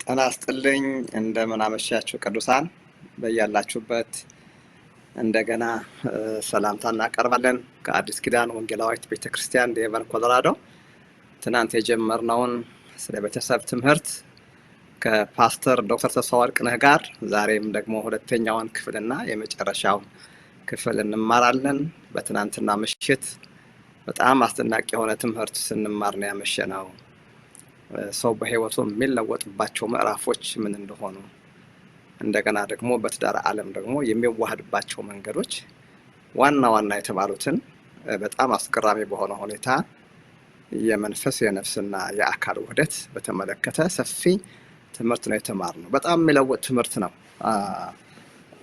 ጤና ይስጥልኝ እንደምን አመሻችሁ ቅዱሳን በያላችሁበት እንደገና ሰላምታ እናቀርባለን ከአዲስ ኪዳን ወንጌላዊት ቤተክርስቲያን ዴንቨር ኮሎራዶ ትናንት የጀመርነውን ስለ ቤተሰብ ትምህርት ከፓስተር ዶክተር ተስፋወርቅነህ ጋር ዛሬም ደግሞ ሁለተኛውን ክፍልና የመጨረሻውን ክፍል እንማራለን። በትናንትና ምሽት በጣም አስደናቂ የሆነ ትምህርት ስንማር ነው ያመሸነው። ሰው በህይወቱ የሚለወጥባቸው ምዕራፎች ምን እንደሆኑ እንደገና ደግሞ በትዳር ዓለም ደግሞ የሚዋሃድባቸው መንገዶች ዋና ዋና የተባሉትን በጣም አስገራሚ በሆነ ሁኔታ የመንፈስ የነፍስና የአካል ውህደት በተመለከተ ሰፊ ትምህርት ነው የተማርነው። በጣም የሚለውጥ ትምህርት ነው።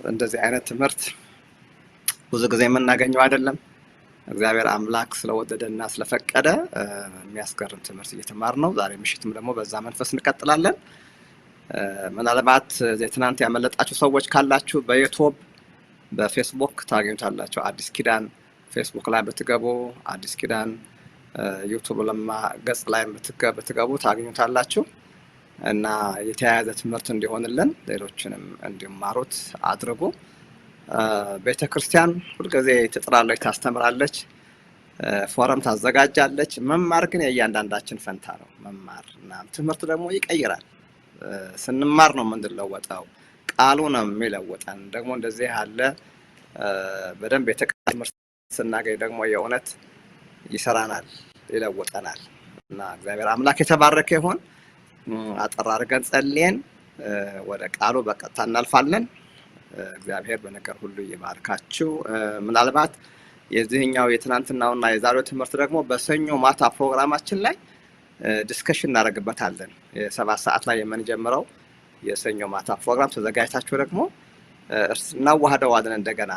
እንደዚህ አይነት ትምህርት ብዙ ጊዜ የምናገኘው አይደለም። እግዚአብሔር አምላክ ስለወደደና ስለፈቀደ የሚያስገርም ትምህርት እየተማርን ነው። ዛሬ ምሽትም ደግሞ በዛ መንፈስ እንቀጥላለን። ምናልባት ትናንት ያመለጣችሁ ሰዎች ካላችሁ በዩቲዩብ በፌስቡክ ታገኙታላችሁ። አዲስ ኪዳን ፌስቡክ ላይ ብትገቡ አዲስ ኪዳን ዩቲዩብ ለማ ገጽ ላይ ብትገቡ ታገኙታላችሁ እና የተያያዘ ትምህርት እንዲሆንልን ሌሎችንም እንዲማሩት አድርጉ። ቤተክርስቲያን ሁልጊዜ ትጥራለች፣ ታስተምራለች፣ ፎረም ታዘጋጃለች። መማር ግን የእያንዳንዳችን ፈንታ ነው። መማር እና ትምህርት ደግሞ ይቀይራል። ስንማር ነው የምንለወጠው። ቃሉ ነው የሚለወጠን። ደግሞ እንደዚህ ያለ በደንብ የተቀየረ ትምህርት ስናገኝ ደግሞ የእውነት ይሰራናል፣ ይለውጠናል እና እግዚአብሔር አምላክ የተባረከ ይሁን። አጠር አድርገን ጸልየን ወደ ቃሉ በቀጥታ እናልፋለን። እግዚአብሔር በነገር ሁሉ ይባርካችሁ። ምናልባት የዚህኛው የትናንትናውና የዛሬው ትምህርት ደግሞ በሰኞ ማታ ፕሮግራማችን ላይ ዲስከሽን እናደርግበታለን። የ7 ሰዓት ላይ የምንጀምረው የሰኞ ማታ ፕሮግራም ተዘጋጅታችሁ ደግሞ እናዋህደዋለን፣ እንደገና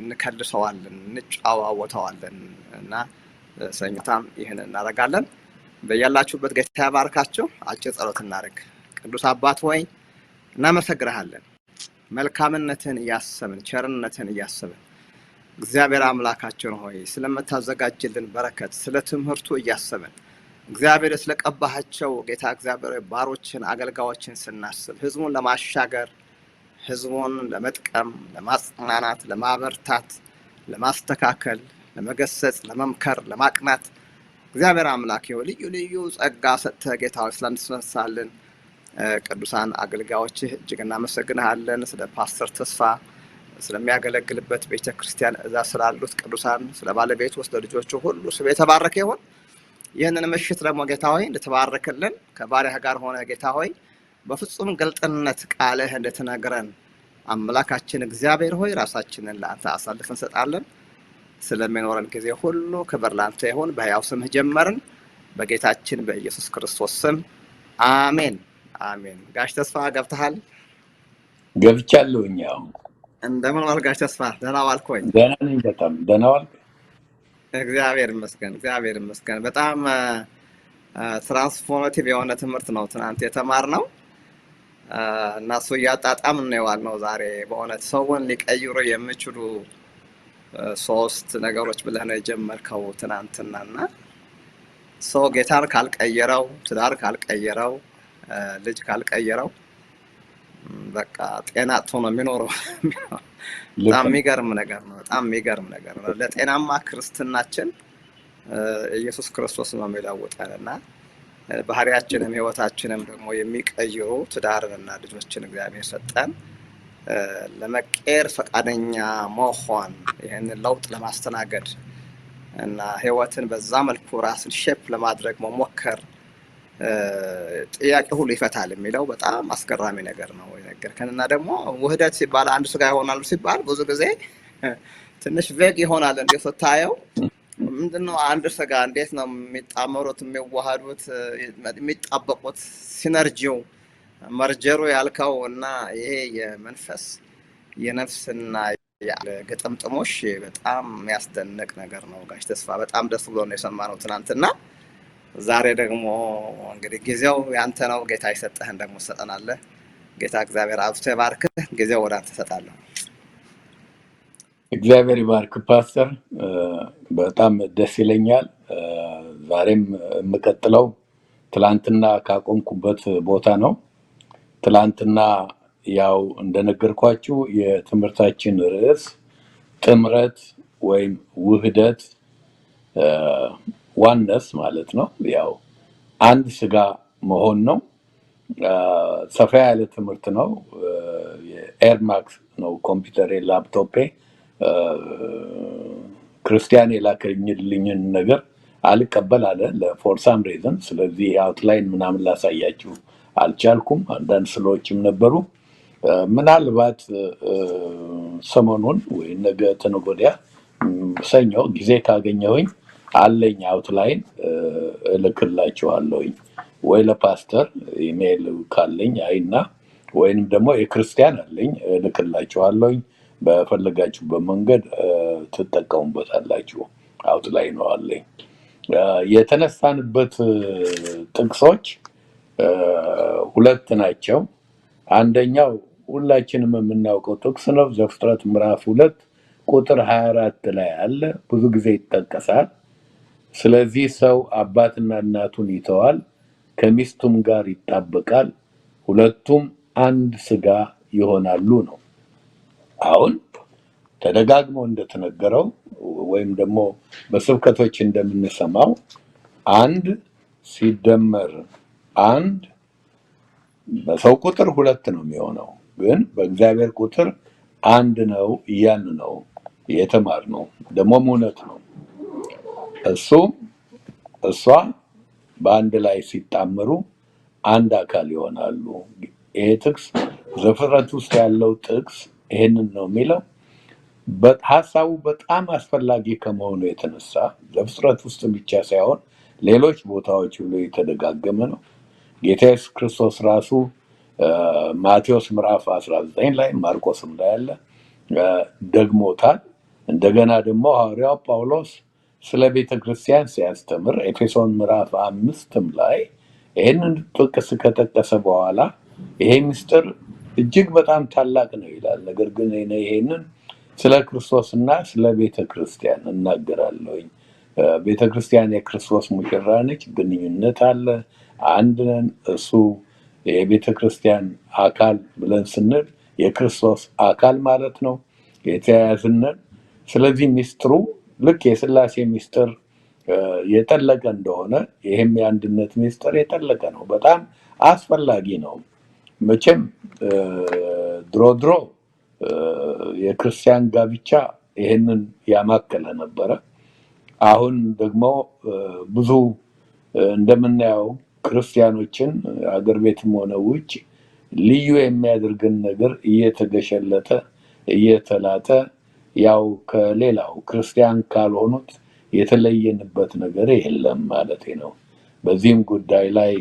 እንከልሰዋለን፣ እንጫዋወተዋለን እና ሰኞታም ይህን እናደርጋለን። በያላችሁበት ጌታ ያባርካችሁ። አጭር ጸሎት እናደርግ። ቅዱስ አባት ሆይ እናመሰግንሃለን። መልካምነትን እያሰብን ቸርነትን እያሰብን እግዚአብሔር አምላካችን ሆይ ስለምታዘጋጅልን በረከት ስለ ትምህርቱ እያሰብን እግዚአብሔር ስለቀባሃቸው ጌታ እግዚአብሔር ባሮችን አገልጋዮችን ስናስብ ህዝቡን ለማሻገር ህዝቡን ለመጥቀም ለማጽናናት ለማበርታት ለማስተካከል ለመገሰጽ ለመምከር ለማቅናት እግዚአብሔር አምላክ ሆይ ልዩ ልዩ ጸጋ ሰጥተህ ጌታ ሆይ ስለምትነሳልን ቅዱሳን አገልጋዮችህ እጅግ እናመሰግንሃለን። ስለ ፓስተር ተስፋ ስለሚያገለግልበት ቤተክርስቲያን እዛ ስላሉት ቅዱሳን ስለ ባለቤቱ ስለ ልጆቹ ሁሉ ስም የተባረከ ይሁን። ይህንን ምሽት ደግሞ ጌታ ሆይ እንድትባርክልን ከባሪያህ ጋር ሆነ ጌታ ሆይ በፍጹም ግልጥነት ቃልህ እንድትነግረን አምላካችን እግዚአብሔር ሆይ ራሳችንን ለአንተ አሳልፈን እንሰጣለን። ስለሚኖረን ጊዜ ሁሉ ክብር ላንተ ይሁን። በሕያው ስምህ ጀመርን፣ በጌታችን በኢየሱስ ክርስቶስ ስም አሜን አሜን። ጋሽ ተስፋ ገብተሃል? ገብቻለሁኝ። ያው እንደምን ዋልክ ጋሽ ተስፋ? ደህና ዋልክ ወይ? ደህና ነኝ፣ በጣም ደህና ዋልክ? እግዚአብሔር ይመስገን፣ እግዚአብሔር ይመስገን። በጣም ትራንስፎርማቲቭ የሆነ ትምህርት ነው ትናንት የተማርነው እና እሱ እያጣጣምን ነው የዋልነው ዛሬ። በእውነት ሰውን ሊቀይሩ የሚችሉ 3 ነገሮች ብለህ ነው የጀመርከው ትናንትናና ሰው ጌታን ካልቀየረው፣ ትዳር ካልቀየረው፣ ልጅ ካልቀየረው በቃ ጤና አጥቶ ነው የሚኖረው። በጣም የሚገርም ነገር ነው። በጣም የሚገርም ነገር ነው። ለጤናማ ክርስትናችን ኢየሱስ ክርስቶስ ነው የሚለውጠንና ባህሪያችንም ህይወታችንም ደግሞ የሚቀይሩ ትዳርንና ልጆችን እግዚአብሔር ሰጠን። ለመቀየር ፈቃደኛ መሆን ይህንን ለውጥ ለማስተናገድ እና ህይወትን በዛ መልኩ ራስን ሼፕ ለማድረግ መሞከር ጥያቄ ሁሉ ይፈታል የሚለው በጣም አስገራሚ ነገር ነው የነገርከን። እና ደግሞ ውህደት ሲባል አንድ ስጋ ይሆናሉ ሲባል ብዙ ጊዜ ትንሽ ቬግ ይሆናል። እንዴት ስታየው ምንድነው አንድ ስጋ እንዴት ነው የሚጣመሩት የሚዋሃዱት የሚጣበቁት ሲነርጂው መርጀሩ ያልከው እና ይሄ የመንፈስ የነፍስና ግጥምጥሞሽ በጣም የሚያስደንቅ ነገር ነው። ጋሽ ተስፋ በጣም ደስ ብሎ ነው የሰማነው ትናንትና። ዛሬ ደግሞ እንግዲህ ጊዜው ያንተ ነው። ጌታ ይሰጠህን ደግሞ ትሰጠናለህ። ጌታ እግዚአብሔር አብዝቶ ይባርክህ። ጊዜው ወደ አንተ እሰጣለሁ። እግዚአብሔር ይባርክ ፓስተር። በጣም ደስ ይለኛል። ዛሬም የምቀጥለው ትላንትና ካቆምኩበት ቦታ ነው። ትላንትና ያው እንደነገርኳችሁ የትምህርታችን ርዕስ ጥምረት ወይም ውህደት ዋነስ ማለት ነው። ያው አንድ ስጋ መሆን ነው። ሰፋ ያለ ትምህርት ነው። የኤርማክስ ነው ኮምፒውተር ላፕቶፔ ክርስቲያን የላከልኝን ነገር አልቀበል አለ ለፎር ሳም ሪዝን። ስለዚህ አውትላይን ምናምን ላሳያችሁ አልቻልኩም። አንዳንድ ስሎችም ነበሩ። ምናልባት ሰሞኑን ወይ ነገ ተነገ ወዲያ ሰኞ ጊዜ ካገኘሁኝ አለኝ አውትላይን እልክላችኋለሁኝ። ወይ ለፓስተር ኢሜይል ካለኝ አይና ወይንም ደግሞ የክርስቲያን አለኝ እልክላችኋለሁኝ። በፈለጋችሁበት መንገድ ትጠቀሙበታላችሁ። አውትላይን ነው አለኝ። የተነሳንበት ጥቅሶች ሁለት ናቸው። አንደኛው ሁላችንም የምናውቀው ጥቅስ ነው። ዘፍጥረት ምዕራፍ 2 ቁጥር 24 ላይ አለ። ብዙ ጊዜ ይጠቀሳል። ስለዚህ ሰው አባትና እናቱን ይተዋል፣ ከሚስቱም ጋር ይጣበቃል፣ ሁለቱም አንድ ስጋ ይሆናሉ ነው። አሁን ተደጋግሞ እንደተነገረው ወይም ደግሞ በስብከቶች እንደምንሰማው አንድ ሲደመር አንድ በሰው ቁጥር ሁለት ነው የሚሆነው፣ ግን በእግዚአብሔር ቁጥር አንድ ነው እያን ነው የተማርነው። ደግሞም እውነት ነው። እሷ በአንድ ላይ ሲጣመሩ አንድ አካል ይሆናሉ። ይሄ ጥቅስ ዘፍጥረት ውስጥ ያለው ጥቅስ ይሄንን ነው የሚለው። ሀሳቡ በጣም አስፈላጊ ከመሆኑ የተነሳ ዘፍጥረት ውስጥ ብቻ ሳይሆን ሌሎች ቦታዎች ሁሉ የተደጋገመ ነው። ጌታ ኢየሱስ ክርስቶስ ራሱ ማቴዎስ ምዕራፍ 19 ላይ ማርቆስም ላይ አለ ደግሞታል። እንደገና ደግሞ ሐዋርያው ጳውሎስ ስለ ቤተ ክርስቲያን ሲያስተምር ኤፌሶን ምዕራፍ 5ም ላይ ይህንን ጥቅስ ከጠቀሰ በኋላ ይሄ ምስጢር እጅግ በጣም ታላቅ ነው ይላል። ነገር ግን ይሄንን ስለ ክርስቶስና ስለ ቤተ ክርስቲያን እናገራለሁኝ። ቤተ ክርስቲያን የክርስቶስ ሙሽራ ነች። ግንኙነት አለ፣ አንድ ነን። እሱ የቤተ ክርስቲያን አካል ብለን ስንል የክርስቶስ አካል ማለት ነው፣ የተያያዝነን። ስለዚህ ሚስጥሩ ልክ የሥላሴ ሚስጥር የጠለቀ እንደሆነ ይህም የአንድነት ሚስጥር የጠለቀ ነው፣ በጣም አስፈላጊ ነው። መቼም ድሮ የክርስቲያን ጋብቻ ይህንን ያማከለ ነበረ። አሁን ደግሞ ብዙ እንደምናየው ክርስቲያኖችን አገር ቤትም ሆነ ውጭ ልዩ የሚያደርግን ነገር እየተገሸለጠ እየተላጠ ያው ከሌላው ክርስቲያን ካልሆኑት የተለየንበት ነገር የለም ማለት ነው። በዚህም ጉዳይ ላይ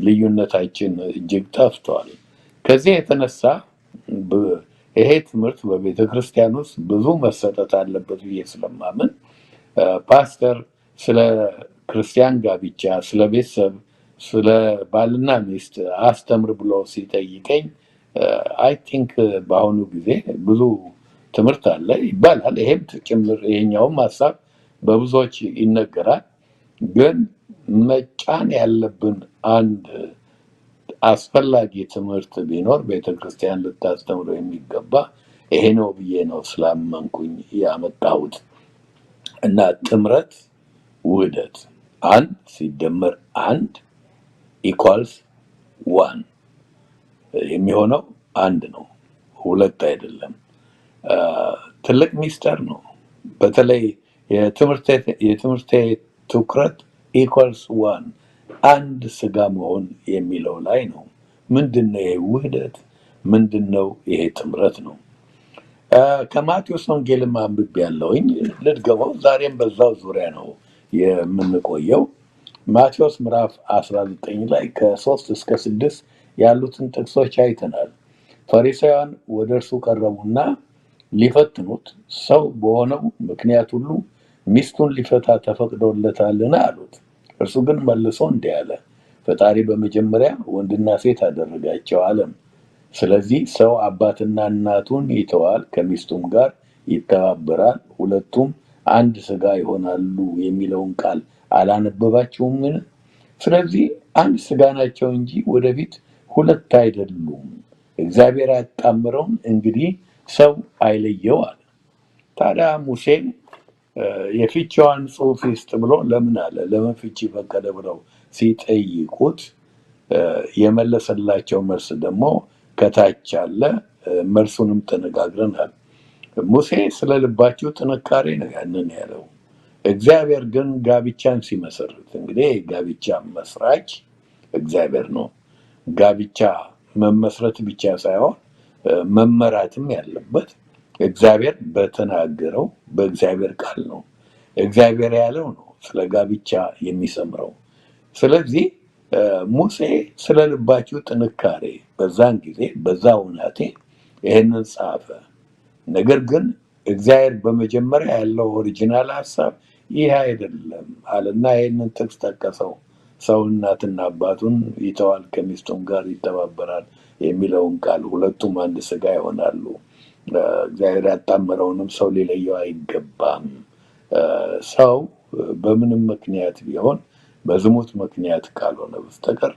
ልዩነታችን እጅግ ጠፍቷል። ከዚህ የተነሳ ይሄ ትምህርት በቤተ ክርስቲያን ውስጥ ብዙ መሰጠት አለበት ብዬ ስለማምን ፓስተር ስለ ክርስቲያን ጋብቻ፣ ስለ ቤተሰብ፣ ስለ ባልና ሚስት አስተምር ብሎ ሲጠይቀኝ አይ ቲንክ በአሁኑ ጊዜ ብዙ ትምህርት አለ ይባላል። ይሄም ጭምር ይሄኛውም ሀሳብ በብዙዎች ይነገራል። ግን መጫን ያለብን አንድ አስፈላጊ ትምህርት ቢኖር ቤተክርስቲያን ልታስተምረው የሚገባ ይሄ ነው ብዬ ነው ስላመንኩኝ ያመጣሁት። እና ጥምረት ውህደት አንድ ሲደመር አንድ ኢኳልስ ዋን የሚሆነው አንድ ነው፣ ሁለት አይደለም። ትልቅ ሚስጥር ነው። በተለይ የትምህርቴ ትኩረት ኢኳልስ ዋን አንድ ስጋ መሆን የሚለው ላይ ነው። ምንድነው ይሄ ውህደት? ምንድነው ይሄ ጥምረት ነው? ከማቴዎስ ወንጌልም አንብቤያለሁኝ፣ ልድገመው። ዛሬም በዛው ዙሪያ ነው የምንቆየው። ማቴዎስ ምዕራፍ 19 ላይ ከ3 እስከ 6 ያሉትን ጥቅሶች አይተናል። ፈሪሳውያን ወደ እርሱ ቀረቡና ሊፈትኑት ሰው በሆነው ምክንያት ሁሉ ሚስቱን ሊፈታ ተፈቅዶለታልን አሉት። እርሱ ግን መልሶ እንዲህ አለ፣ ፈጣሪ በመጀመሪያ ወንድና ሴት አደረጋቸው አለም። ስለዚህ ሰው አባትና እናቱን ይተዋል፣ ከሚስቱም ጋር ይተባበራል፣ ሁለቱም አንድ ስጋ ይሆናሉ የሚለውን ቃል አላነበባችሁምን? ስለዚህ አንድ ስጋ ናቸው እንጂ ወደፊት ሁለት አይደሉም። እግዚአብሔር ያጣምረውን እንግዲህ ሰው አይለየው አለ። ታዲያ ሙሴም የፍቺዋን ጽሑፍ ይስጥ ብሎ ለምን አለ? ለምን ፍቺ ፈቀደ ብለው ሲጠይቁት የመለሰላቸው መልስ ደግሞ ከታች አለ። መልሱንም ተነጋግረናል። ሙሴ ስለ ልባችሁ ጥንካሬ ነው ያንን ያለው። እግዚአብሔር ግን ጋብቻን ሲመሰርት እንግዲህ ጋብቻ መስራች እግዚአብሔር ነው። ጋብቻ መመስረት ብቻ ሳይሆን መመራትም ያለበት እግዚአብሔር በተናገረው በእግዚአብሔር ቃል ነው። እግዚአብሔር ያለው ነው ስለ ጋብቻ የሚሰምረው። ስለዚህ ሙሴ ስለ ልባችሁ ጥንካሬ በዛን ጊዜ በዛ ሁናቴ ይህንን ጻፈ። ነገር ግን እግዚአብሔር በመጀመሪያ ያለው ኦሪጂናል ሀሳብ ይህ አይደለም አለና ይህንን ጥቅስ ጠቀሰው። ሰው እናትና አባቱን ይተዋል ከሚስቱም ጋር ይተባበራል የሚለውን ቃል ሁለቱም አንድ ስጋ ይሆናሉ። እግዚአብሔር ያጣመረውንም ሰው ሊለየው አይገባም። ሰው በምንም ምክንያት ቢሆን በዝሙት ምክንያት ካልሆነ በስተቀር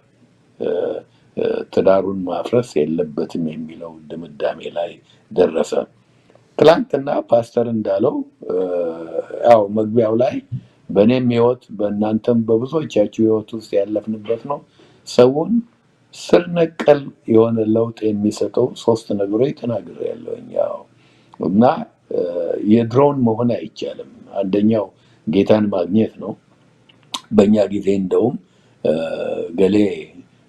ትዳሩን ማፍረስ የለበትም የሚለው ድምዳሜ ላይ ደረሰ። ትላንትና ፓስተር እንዳለው ያው መግቢያው ላይ በእኔም ህይወት በእናንተም በብዙዎቻችሁ ህይወት ውስጥ ያለፍንበት ነው። ሰውን ስር ነቀል የሆነ ለውጥ የሚሰጠው 3 ነገሮች ተናግሬያለሁኝ። ያው እና የድሮውን መሆን አይቻልም። አንደኛው ጌታን ማግኘት ነው። በእኛ ጊዜ እንደውም ገሌ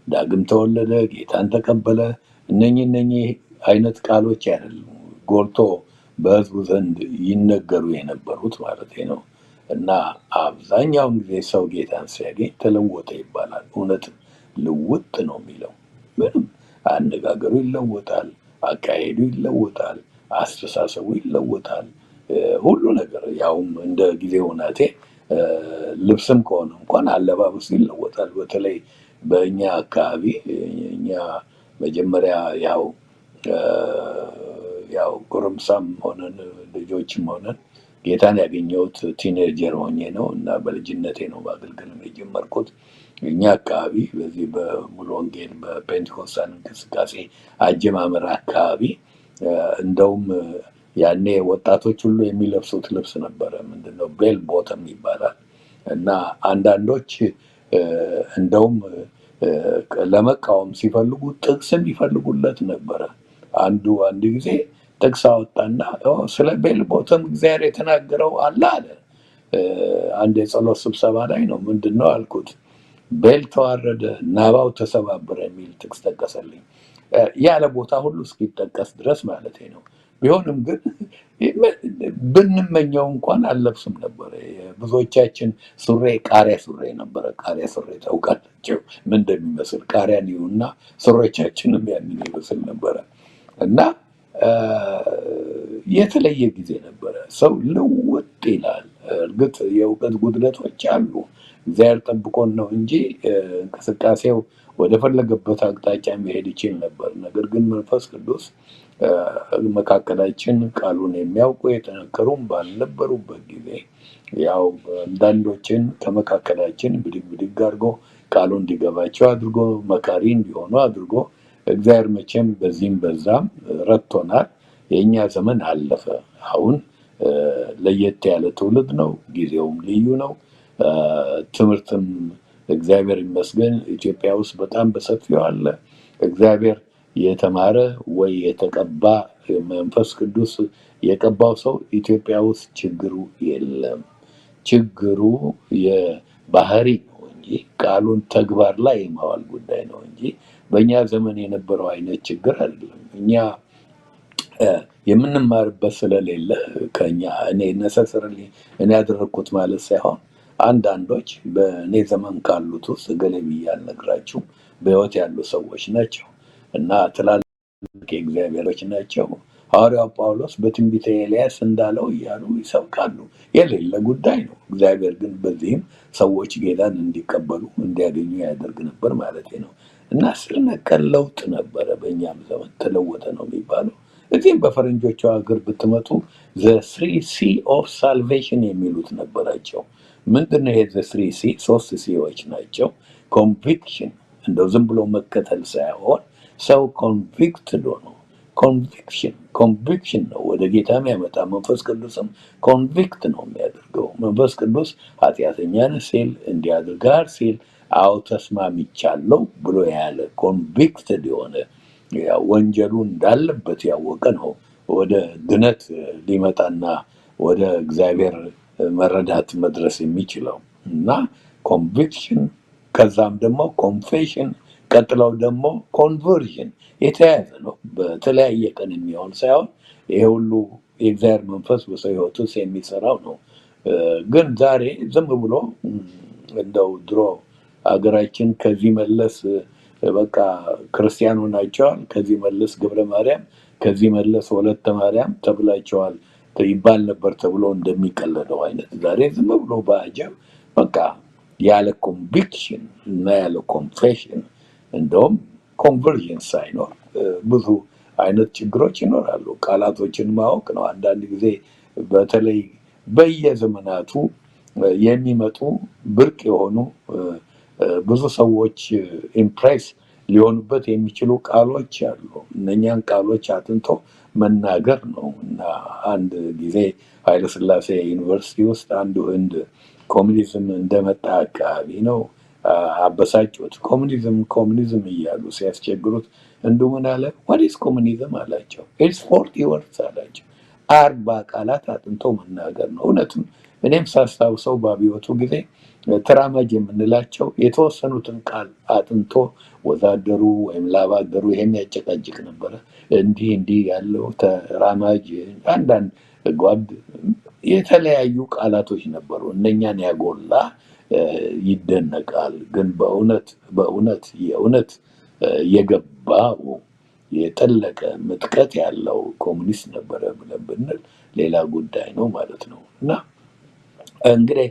ዳግም ተወለደ፣ ጌታን ተቀበለ፣ እነኚህ አይነት ቃሎች አይደሉም ጎልቶ በህዝቡ ዘንድ ይነገሩ የነበሩት ማለት ነው። እና አብዛኛውን ጊዜ ሰው ጌታን ሲያገኝ ተለወጠ ይባላል። እውነት ልውጥ ነው የሚለው። ምንም አነጋገሩ ይለወጣል፣ አካሄዱ ይለወጣል፣ አስተሳሰቡ ይለወጣል፣ ሁሉ ነገር ያውም እንደ ጊዜ ሁናቴ ልብስም ከሆነ እንኳን አለባበሱ ይለወጣል። በተለይ በእኛ አካባቢ እኛ መጀመሪያ ያው ጎረምሳም ሆነን ልጆችም ሆነን ጌታን ያገኘሁት ቲኔጀር ሆኜ ነው እና በልጅነቴ ነው ማገልገል የጀመርኩት። እኛ አካባቢ በዚህ በሙሉ ወንጌል በፔንቴኮስታል እንቅስቃሴ አጀማመር አካባቢ እንደውም ያኔ ወጣቶች ሁሉ የሚለብሱት ልብስ ነበረ። ምንድነው ቤል ቦተም ይባላል። እና አንዳንዶች እንደውም ለመቃወም ሲፈልጉ ጥቅስም ይፈልጉለት ነበረ። አንድ ጊዜ ጥቅስ አወጣና ስለ ቤል ቦተም እግዚአብሔር የተናገረው አለ። አንድ የጸሎት ስብሰባ ላይ ነው። ምንድነው አልኩት። ቤል ተዋረደ፣ ናባው ተሰባበረ የሚል ጥቅስ ጠቀሰልኝ። ያለ ቦታ ሁሉ እስኪጠቀስ ድረስ ማለት ነው። ቢሆንም ግን ብንመኘው እንኳን አልለብስም ነበረ። ብዙዎቻችን ሱሬ ቃሪያ ሱሬ ነበረ። ቃሪያ ሱሬ ታውቃላችሁ ምን እንደሚመስል? ቃሪያን ይሁንና ሱሬቻችንም ያንን ይመስል ነበረ። እና የተለየ ጊዜ ነበረ። ሰው ልውጥ ይላል። እርግጥ የእውቀት ጉድለቶች አሉ። እግዚአብሔር ጠብቆን ነው እንጂ እንቅስቃሴው ወደ ፈለገበት አቅጣጫ መሄድ ይችል ነበር። ነገር ግን መንፈስ ቅዱስ መካከላችን ቃሉን የሚያውቁ የተነከሩም ባልነበሩበት ጊዜ ያው አንዳንዶችን ከመካከላችን ብድግ አድርጎ ቃሉ እንዲገባቸው አድርጎ መካሪ እንዲሆኑ አድርጎ እግዚአብሔር መቼም በዚህም በዛም ረድቶናል። የእኛ ዘመን አለፈ። አሁን ለየት ያለ ትውልድ ነው። ጊዜውም ልዩ ነው። ትምህርትም እግዚአብሔር ይመስገን ኢትዮጵያ ውስጥ በጣም በሰፊው አለ። እግዚአብሔር የተማረ ወይ የተቀባ መንፈስ ቅዱስ የቀባው ሰው ኢትዮጵያ ውስጥ ችግሩ የለም። ችግሩ የባህሪ ነው እንጂ ቃሉን ተግባር ላይ የማዋል ጉዳይ ነው እንጂ በእኛ ዘመን የነበረው አይነት ችግር አይደለም። እኛ የምንማርበት ስለሌለ ከኛ እኔ ነሰሰርሊ እኔ ያደረኩት ማለት ሳይሆን አንዳንዶች በእኔ ዘመን ካሉት ውስጥ ገሌ ብዬ አልነግራችሁም በህይወት ያሉ ሰዎች ናቸው እና ትላልቅ የእግዚአብሔሮች ናቸው። ሐዋርያው ጳውሎስ በትንቢተ ኤልያስ እንዳለው እያሉ ይሰብካሉ። የሌለ ጉዳይ ነው። እግዚአብሔር ግን በዚህም ሰዎች ጌታን እንዲቀበሉ እንዲያገኙ ያደርግ ነበር ማለት ነው። እና ስር ነቀል ለውጥ ነበረ። በእኛም ዘመን ተለወጠ ነው የሚባለው። እዚህም በፈረንጆቹ ሀገር ብትመጡ ዘ 3C ኦፍ ሳልቬሽን የሚሉት ነበራቸው። ምንድነው ይሄ ዘ 3C? 3 ሲዎች ናቸው። ኮንቪክሽን እንደው ዝም ብሎ መከተል ሳይሆን ሰው ኮንቪክትድ ሆኖ ኮንቪክሽን ነው ወደ ጌታ የሚያመጣ። መንፈስ ቅዱስም ኮንቪክት ነው የሚያደርገው። መንፈስ ቅዱስ ኃጢአተኛ ነህ ሲል እንዲያደርጋል ሲል አዎ ተስማምቻለሁ ብሎ ያለ ኮንቪክትድ የሆነ ወንጀሉ እንዳለበት ያወቀ ነው ወደ ድነት ሊመጣና ወደ እግዚአብሔር መረዳት መድረስ የሚችለው። እና ኮንቪክሽን ከዛም ደግሞ ኮንፌሽን ቀጥለው ደግሞ ኮንቨርዥን የተያያዘ ነው። በተለያየ ቀን የሚሆን ሳይሆን ይሄ ሁሉ የእግዚአብሔር መንፈስ በሰው ሕይወት ውስጥ የሚሰራው ነው። ግን ዛሬ ዝም ብሎ እንደው ድሮ ሀገራችን ከዚህ መለስ በቃ ክርስቲያኑ ናቸዋል፣ ከዚህ መለስ ገብረ ማርያም፣ ከዚህ መለስ ወለተ ማርያም ተብላቸዋል ይባል ነበር ተብሎ እንደሚቀለደው አይነት ዛሬ ዝም ብሎ በአጀብ በቃ ያለ ኮንቪክሽን እና ያለ ኮንፌሽን እንደውም ኮንቨርዥን ሳይኖር ብዙ አይነት ችግሮች ይኖራሉ። ቃላቶችን ማወቅ ነው። አንዳንድ ጊዜ በተለይ በየዘመናቱ የሚመጡ ብርቅ የሆኑ ብዙ ሰዎች ኢምፕሬስ ሊሆኑበት የሚችሉ ቃሎች አሉ። እነኛን ቃሎች አጥንቶ መናገር ነው። እና አንድ ጊዜ ኃይለሥላሴ ዩኒቨርሲቲ ውስጥ አንዱ ህንድ ኮሚኒዝም እንደመጣ አካባቢ ነው አበሳጩት። ኮሚኒዝም እያሉ ሲያስቸግሩት እንዱ ምን አለ? ወዲስ ኮሚኒዝም አላቸው። ኢትስ 40 ወርድስ አላቸው። 40 ቃላት አጥንቶ መናገር ነው። እውነትም እኔም ሳስታውሰው በአብዮቱ ጊዜ ተራማጅ የምንላቸው የተወሰኑትን ቃል አጥንቶ ወዛደሩ ወይም ላባደሩ ይሄን ያጨቃጭቅ ነበረ። እንዲህ ያለው ተራማጅ አንዳንድ ጓድ የተለያዩ ቃላቶች ነበሩ። እነኛን ያጎላ ይደነቃል። ግን የእውነት የገባው የጠለቀ ምጥቀት ያለው ኮሙኒስት ነበረ ብለን ብንል ሌላ ጉዳይ ነው ማለት ነው። እና እንግዲህ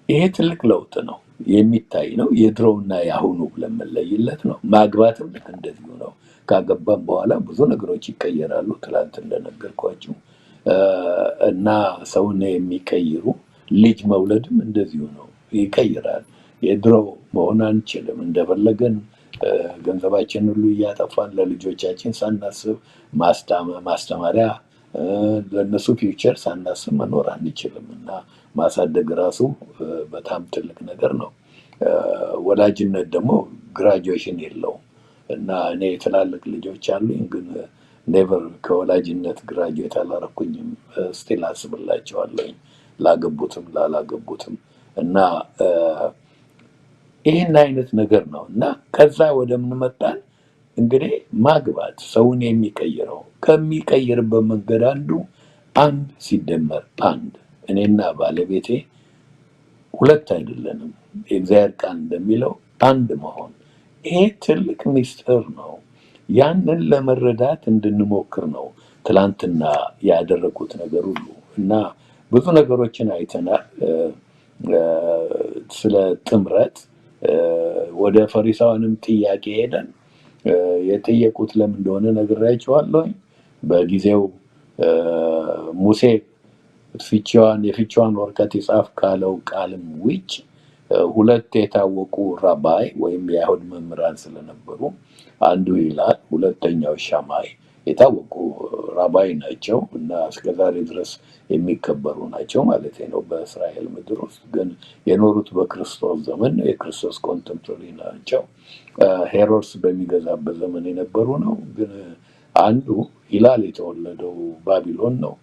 ይሄ ትልቅ ለውጥ ነው የሚታይ ነው። የድሮውና የአሁኑ ብለን መለይለት ነው። ማግባትም ልክ እንደዚሁ ነው። ካገባም በኋላ ብዙ ነገሮች ይቀየራሉ። ትላንት እንደነገርኳችሁ እና ሰውን የሚቀይሩ ልጅ መውለድም እንደዚሁ ነው፣ ይቀይራል። የድሮ መሆን አንችልም። እንደፈለገን ገንዘባችን ሁሉ እያጠፋን ለልጆቻችን ሳናስብ ማስተማሪያ ለእነሱ ፊውቸር ሳናስብ መኖር አንችልም። እና ማሳደግ ራሱ በጣም ትልቅ ነገር ነው። ወላጅነት ደግሞ ግራጁዌሽን የለውም። እና እኔ ትላልቅ ልጆች አሉኝ፣ ግን ኔቨር ከወላጅነት ግራጁዌት አላረኩኝም። ስቲል አስብላቸዋለኝ ላገቡትም ላላገቡትም። እና ይህን አይነት ነገር ነው። እና ከዛ ወደ ምን መጣን እንግዲህ ማግባት ሰውን የሚቀይረው ከሚቀይርበት መንገድ አንድ ሲደመር አንድ፣ እኔና ባለቤቴ ሁለት አይደለንም። የእግዚአብሔር ቃል እንደሚለው አንድ መሆን፣ ይሄ ትልቅ ምስጢር ነው። ያንን ለመረዳት እንድንሞክር ነው ትላንትና ያደረኩት ነገር ሁሉ። እና ብዙ ነገሮችን አይተናል። ስለ ጥምረት ወደ ፈሪሳውያንም ጥያቄ ሄደን የጠየቁት ለምን እንደሆነ ነግሬያቸዋለሁ። በጊዜው ሙሴ የፍቺዋን ወረቀት ይጻፍ ካለው ቃልም ውጭ ሁለት የታወቁ ራባይ ወይም የአይሁድ መምህራን ስለነበሩ አንዱ ይላል፣ ሁለተኛው ሻማይ የታወቁ ራባይ ናቸው እና እስከዛሬ ድረስ የሚከበሩ ናቸው ማለት ነው በእስራኤል ምድር ውስጥ። ግን የኖሩት በክርስቶስ ዘመን ነው። የክርስቶስ ኮንተምፖራሪ ናቸው። ሄሮድስ በሚገዛበት ዘመን የነበሩ ነው። ግን አንዱ ሂላል የተወለደው ባቢሎን ነው።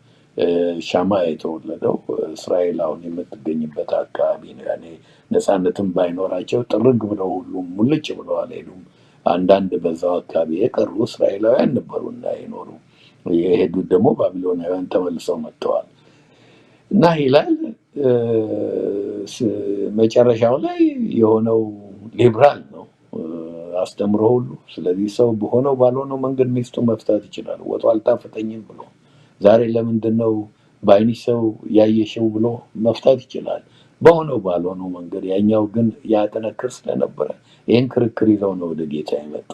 ሻማ የተወለደው እስራኤል አሁን የምትገኝበት አካባቢ ነው። ያኔ ነፃነትም ባይኖራቸው ጥርግ ብለው ሁሉም ሙልጭ ብለው አልሄዱም። አንዳንድ በዛው አካባቢ የቀሩ እስራኤላውያን ነበሩና የኖሩ። የሄዱት ደግሞ ባቢሎናውያን ተመልሰው መጥተዋል። እና ሂላል መጨረሻው ላይ የሆነው ሊብራል ነው አስተምሮ ሁሉ። ስለዚህ ሰው በሆነው ባልሆነው መንገድ ሚስቱ መፍታት ይችላል። ወጡ አልጣፈጠኝም ብሎ ዛሬ ለምንድን ነው በዓይንሽ ሰው ያየሽው ብሎ መፍታት ይችላል በሆነው ባልሆነው መንገድ። ያኛው ግን ያጠነክር ስለነበረ ይህን ክርክር ይዘው ነው ወደ ጌታ የመጡ።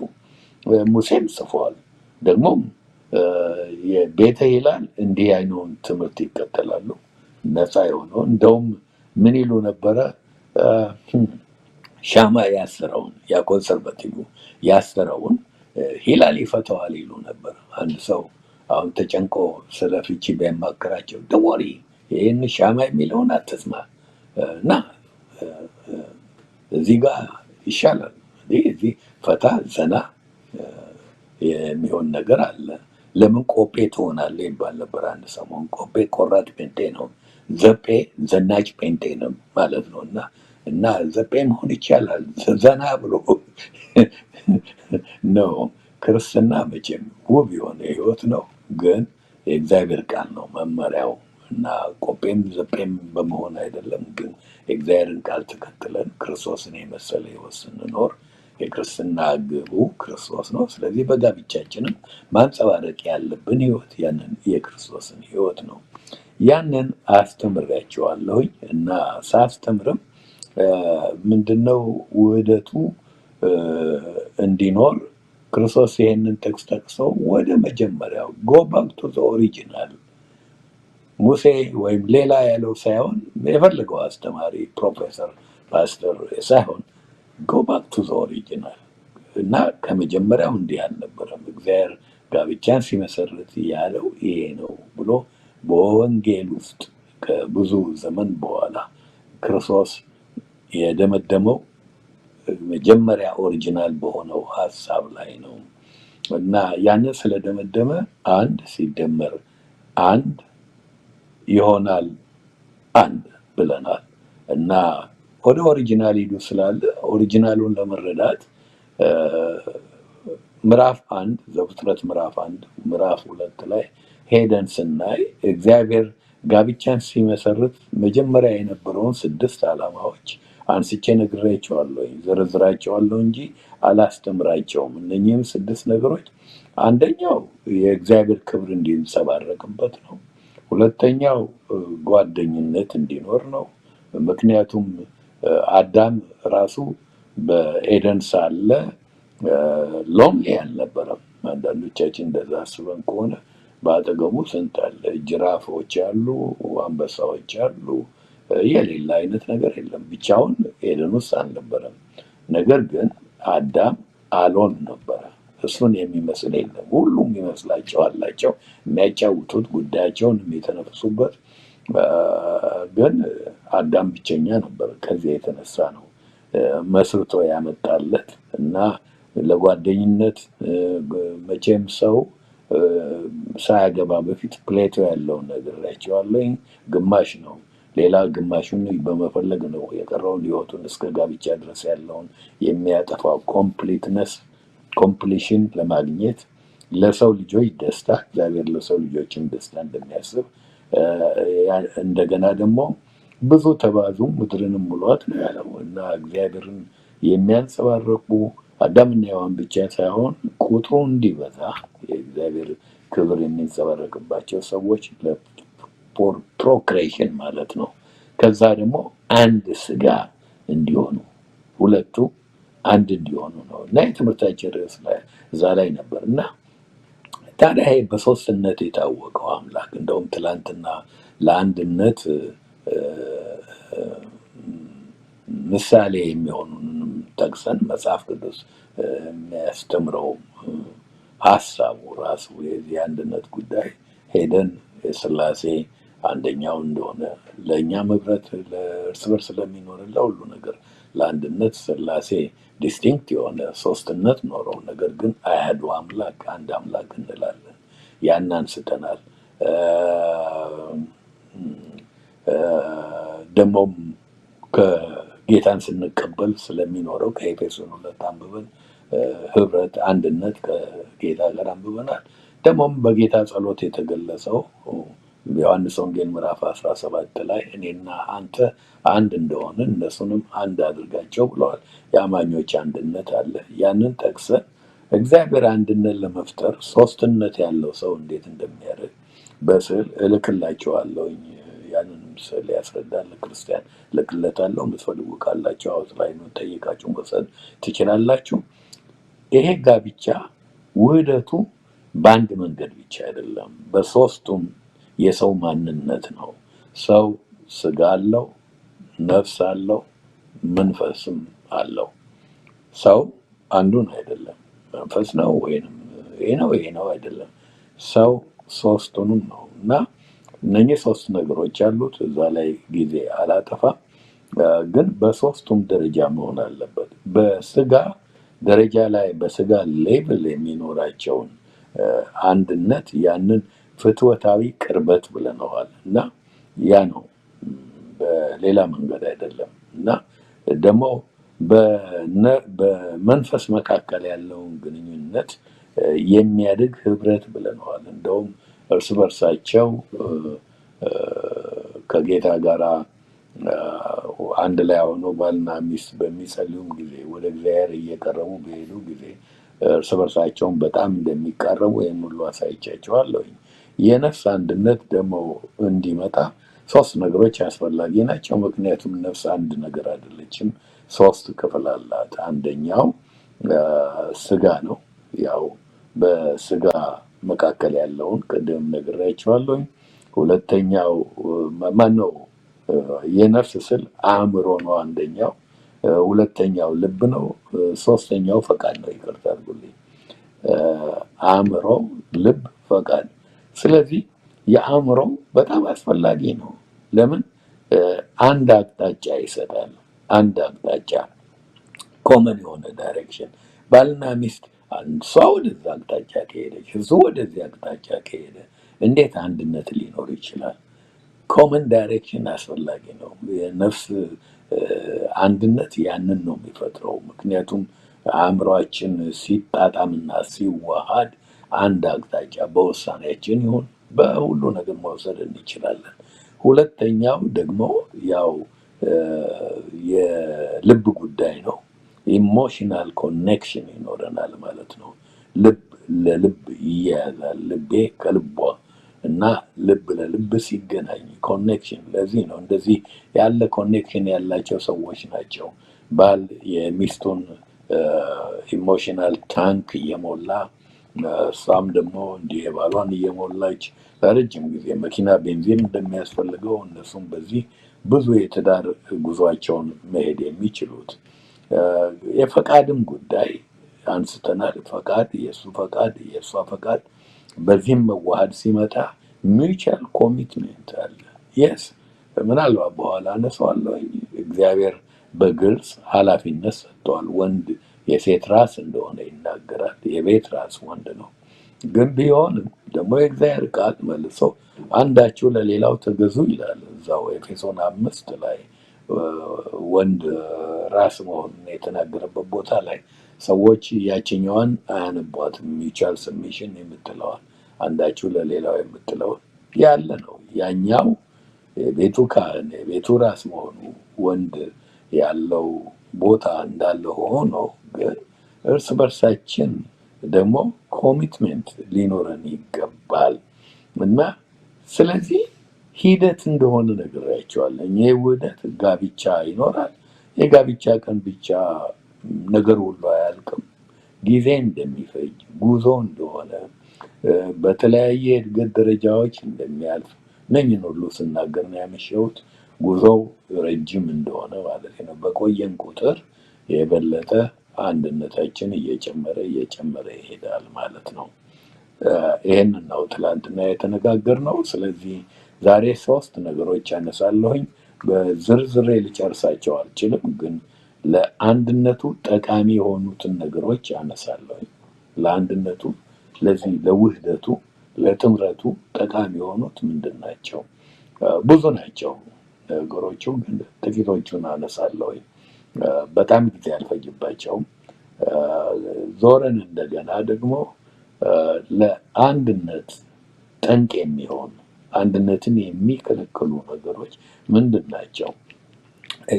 ሙሴም ጽፏል። ደግሞም የቤተ ሂላል እንዲህ አይነውን ትምህርት ይከተላሉ፣ ነፃ የሆነው። እንደውም ምን ይሉ ነበረ? ሻማ ያስረውን ያ ኮንሰርቫቲቭ ያስረውን ሂላል ይፈተዋል ይሉ ነበር። አንድ ሰው አሁን ተጨንቆ ስለ ፍቺ ቢያማክራቸው ደወሪ ይህን ሻማ የሚለውን አትስማ እና እዚህ ጋር ይሻላል እዚህ ፈታ ዘና የሚሆን ነገር አለ። ለምን ቆጴ ትሆናለህ ይባል ነበር አንድ ሰሞን። ቆጴ ቆራጥ ጴንጤ ነው፣ ዘጴ ዘናጭ ጴንጤ ነው ማለት ነው። እና ዘጴ መሆን ይቻላል ዘና ብሎ ነው። ክርስትና መቼም ውብ የሆነ ህይወት ነው፣ ግን የእግዚአብሔር ቃል ነው መመሪያው እና ቆጴም ዘጴም በመሆን አይደለም። ግን የእግዚአብሔርን ቃል ተከትለን ክርስቶስን የመሰለ ህይወት ስንኖር የክርስትና ግቡ ክርስቶስ ነው። ስለዚህ በጋብቻችንም ማንጸባረቅ ያለብን ህይወት ያንን የክርስቶስን ህይወት ነው። ያንን አስተምሬያቸዋለሁኝ እና ሳስተምርም ምንድነው ውህደቱ እንዲኖር ክርስቶስ ይሄንን ጥቅስ ጠቅሰው ወደ መጀመሪያው ጎ ባክ ቱ ዘ ኦሪጂናል ሙሴ ወይም ሌላ ያለው ሳይሆን የፈለገው አስተማሪ ፕሮፌሰር ፓስተር ሳይሆን ጎ ባክ ቱ ዘ ኦሪጂናል እና ከመጀመሪያው እንዲህ አልነበረም። እግዚአብሔር ጋብቻን ሲመሰርት ያለው ይሄ ነው ብሎ በወንጌል ውስጥ ከብዙ ዘመን በኋላ ክርስቶስ የደመደመው መጀመሪያ ኦሪጂናል በሆነው ሀሳብ ላይ ነው እና ያንን ስለደመደመ አንድ ሲደመር አንድ ይሆናል አንድ ብለናል እና ወደ ኦሪጂናል ሂዱ ስላለ ኦሪጂናሉን ለመረዳት ምዕራፍ 1 ዘፍጥረት ምዕራፍ 1 ምዕራፍ 2 ላይ ሄደን ስናይ እግዚአብሔር ጋብቻን ሲመሰርት መጀመሪያ የነበረውን 6 ዓላማዎች አንስቼ ነግሬያቸዋለሁ፣ ዘርዝራቸዋለሁ እንጂ አላስተምራቸውም። እነኚህም 6 ነገሮች አንደኛው የእግዚአብሔር ክብር እንዲንጸባረቅበት ነው። ሁለተኛው ጓደኝነት እንዲኖር ነው። ምክንያቱም አዳም ራሱ በኤደን ሳለ ሎንሊ አልነበረም። አንዳንዶቻችን እንደዛ አስበን ከሆነ በአጠገቡ ስንት አለ፣ ጅራፎች አሉ፣ አንበሳዎች አሉ፣ የሌላ አይነት ነገር የለም። ብቻውን ኤደን ውስጥ አልነበረም። ነገር ግን አዳም አሎን ነበረ። እሱን የሚመስል የለም። ሁሉም ይመስላቸው አላቸው፣ የሚያጫውቱት ጉዳያቸውን የሚተነፍሱበት። ግን አዳም ብቸኛ ነበር። ከዚያ የተነሳ ነው መስርቶ ያመጣለት እና ለጓደኝነት መቼም ሰው ሳያገባ በፊት ፕሌቶ ያለውን ነግሬያቸዋለሁ። ግማሽ ነው፣ ሌላ ግማሹን በመፈለግ ነው የቀረውን ህይወቱን እስከ ጋብቻ ድረስ ያለውን የሚያጠፋው። ኮምፕሊሽን ለማግኘት ለሰው ልጆች ደስታ እግዚአብሔር ለሰው ልጆችም ደስታ እንደሚያስብ እንደገና ደግሞ ብዙ ተባዙ ምድርንም ሙሏት ነው ያለው እና እግዚአብሔርን የሚያንጸባርቁ አዳምና ሔዋን ብቻ ሳይሆን ቁጥሩ እንዲበዛ የእግዚአብሔር ክብር የሚንጸባረቅባቸው ሰዎች ፕሮክሬሽን ማለት ነው። ከዛ ደግሞ አንድ ስጋ እንዲሆኑ ሁለቱ አንድ እንዲሆኑ ነው እና የትምህርታችን ርዕስ ላይ እዛ ላይ ነበር እና ታዲያ ይሄ በሶስትነት የታወቀው አምላክ እንደውም ትላንትና ለአንድነት ምሳሌ የሚሆኑንም ጠቅሰን መጽሐፍ ቅዱስ የሚያስተምረው ሀሳቡ ራሱ የዚህ አንድነት ጉዳይ ሄደን የሥላሴ አንደኛው እንደሆነ ለእኛም ህብረት ለእርስ በርስ ለሚኖርን ለሁሉ ነገር ለአንድነት ሥላሴ ዲስቲንክት የሆነ ሶስትነት ኖረው ነገር ግን አያዱ አምላክ አንድ አምላክ እንላለን። ያን አንስተናል። ደግሞም ከጌታን ስንቀበል ስለሚኖረው ከኤፌሶን 2 አንብበን ህብረት አንድነት ከጌታ ጋር አንብበናል። ደግሞም በጌታ ጸሎት የተገለጸው ዮሐንስ ወንጌል ምዕራፍ 17 ላይ እኔና አንተ አንድ እንደሆነ እነሱንም አንድ አድርጋቸው ብለዋል። የአማኞች አንድነት አለ። ያንን ጠቅሰን እግዚአብሔር አንድነት ለመፍጠር ሶስትነት ያለው ሰው እንዴት እንደሚያደርግ በስዕል እልክላቸዋለሁኝ። ያንንም ስዕል ያስረዳል። ክርስቲያን እልክለታለሁ። የምትፈልጉ ካላቸው አውት ላይ ነው ጠይቃችሁ መውሰድ ትችላላችሁ። ይሄ ጋብቻ ውህደቱ በአንድ መንገድ ብቻ አይደለም፣ በሶስቱም የሰው ማንነት ነው። ሰው ስጋ አለው፣ ነፍስ አለው፣ መንፈስም አለው። ሰው አንዱን አይደለም። መንፈስ ነው ወይንም ይሄ ነው አይደለም። ሰው ሶስቱንም ነው እና እነኚህ ሶስት ነገሮች አሉት። እዛ ላይ ጊዜ አላጠፋም። ግን በሶስቱም ደረጃ መሆን አለበት። በስጋ ደረጃ ላይ በስጋ ሌቭል የሚኖራቸውን አንድነት ያንን ፍትወታዊ ቅርበት ብለነዋል እና ያ ነው፣ በሌላ መንገድ አይደለም። እና ደግሞ በመንፈስ መካከል ያለውን ግንኙነት የሚያድግ ህብረት ብለነዋል። እንደውም እርስ በርሳቸው ከጌታ ጋር አንድ ላይ ሆኖ ባልና ሚስት በሚጸልዩም ጊዜ ወደ እግዚአብሔር እየቀረቡ በሄዱ ጊዜ እርስ በርሳቸውን በጣም እንደሚቃረቡ ይህን ሁሉ አሳይቻቸዋለሁኝ። የነፍስ አንድነት ደግሞ እንዲመጣ ሶስት ነገሮች አስፈላጊ ናቸው። ምክንያቱም ነፍስ አንድ ነገር አይደለችም፣ ሶስት ክፍል አላት። አንደኛው ስጋ ነው። ያው በስጋ መካከል ያለውን ቅድም ነግሬያቸዋለሁኝ። ሁለተኛው ማነው? የነፍስ ስል አእምሮ ነው አንደኛው። ሁለተኛው ልብ ነው። ሶስተኛው ፈቃድ ነው። ይቅርታ አድርጉልኝ። አእምሮ፣ ልብ፣ ፈቃድ። ስለዚህ የአእምሮ በጣም አስፈላጊ ነው። ለምን? አንድ አቅጣጫ ይሰጣል። አንድ አቅጣጫ፣ ኮመን የሆነ ዳይሬክሽን። ባልና ሚስት እሷ ወደዛ አቅጣጫ ከሄደች እሱ ወደዚህ አቅጣጫ ከሄደ እንዴት አንድነት ሊኖር ይችላል? ኮመን ዳይሬክሽን አስፈላጊ ነው። የነፍስ አንድነት ያንን ነው የሚፈጥረው። ምክንያቱም አእምሯችን ሲጣጣምና ሲዋሃድ አንድ አቅጣጫ በውሳኔያችን ይሁን በሁሉ ነገር መውሰድ እንችላለን። ሁለተኛው ደግሞ ያው የልብ ጉዳይ ነው። ኢሞሽናል ኮኔክሽን ይኖረናል ማለት ነው። ልብ ለልብ ይያያዛል። ልቤ ከልቧ እና ልብ ለልብ ሲገናኝ ኮኔክሽን። ለዚህ ነው እንደዚህ ያለ ኮኔክሽን ያላቸው ሰዎች ናቸው ባል የሚስቱን ኢሞሽናል ታንክ እየሞላ እሷም ደግሞ እንዲህ የባሏን እየሞላች ለረጅም ጊዜ መኪና ቤንዚን እንደሚያስፈልገው እነሱም በዚህ ብዙ የትዳር ጉዟቸውን መሄድ የሚችሉት። የፈቃድም ጉዳይ አንስተናል። ፈቃድ፣ የእሱ ፈቃድ፣ የእሷ ፈቃድ፣ በዚህም መዋሃድ ሲመጣ ሚውቹዋል ኮሚትሜንት አለ። የስ ምናልባት በኋላ አነሳዋለሁ። እግዚአብሔር በግልጽ ኃላፊነት ሰጥተዋል። ወንድ የሴት ራስ እንደሆነ ይናገራል። የቤት ራስ ወንድ ነው። ግን ቢሆንም ደግሞ የእግዚአብሔር ቃል መልሶ አንዳችሁ ለሌላው ተገዙ ይላል እዛው ኤፌሶን 5 ላይ ወንድ ራስ መሆኑን የተናገረበት ቦታ ላይ ሰዎች ያችኛዋን አያነቧትም። ሚውቹዋል ሰብሚሽን የምትለዋል አንዳችሁ ለሌላው የምትለው ያለ ነው። ያኛው የቤቱ ካህን የቤቱ ራስ መሆኑ ወንድ ያለው ቦታ እንዳለ ሆኖ ግን እርስ በርሳችን ደግሞ ኮሚትሜንት ሊኖረን ይገባል እና ስለዚህ ሂደት እንደሆነ ነግሬያቸዋለሁ። ይህ ውህደት ጋብቻ ይኖራል። የጋብቻ ቀን ብቻ ነገር ሁሉ አያልቅም። ጊዜ እንደሚፈጅ ጉዞ እንደሆነ በተለያየ እድገት ደረጃዎች እንደሚያልፍ እነኝን ሁሉ ስናገር ነው ያመሸሁት። ጉዞው ረጅም እንደሆነ ማለት ነው። በቆየን ቁጥር የበለጠ አንድነታችን እየጨመረ ይሄዳል ማለት ነው። ይህንን ነው ትላንትና የተነጋገርነው። ስለዚህ ዛሬ 3 ነገሮች አነሳለሁኝ። በዝርዝሬ ልጨርሳቸው አልችልም፣ ግን ለአንድነቱ ጠቃሚ የሆኑትን ነገሮች አነሳለሁኝ። ለአንድነቱ፣ ለዚህ ለውህደቱ፣ ለጥምረቱ ጠቃሚ የሆኑት ምንድን ናቸው? ብዙ ናቸው ነገሮቹ፣ ግን ጥቂቶቹን አነሳለሁኝ። በጣም ጊዜ አልፈጅባቸውም። ዞረን እንደገና ደግሞ ለአንድነት ጠንቅ የሚሆን አንድነትን የሚከለክሉ ነገሮች ምንድን ናቸው?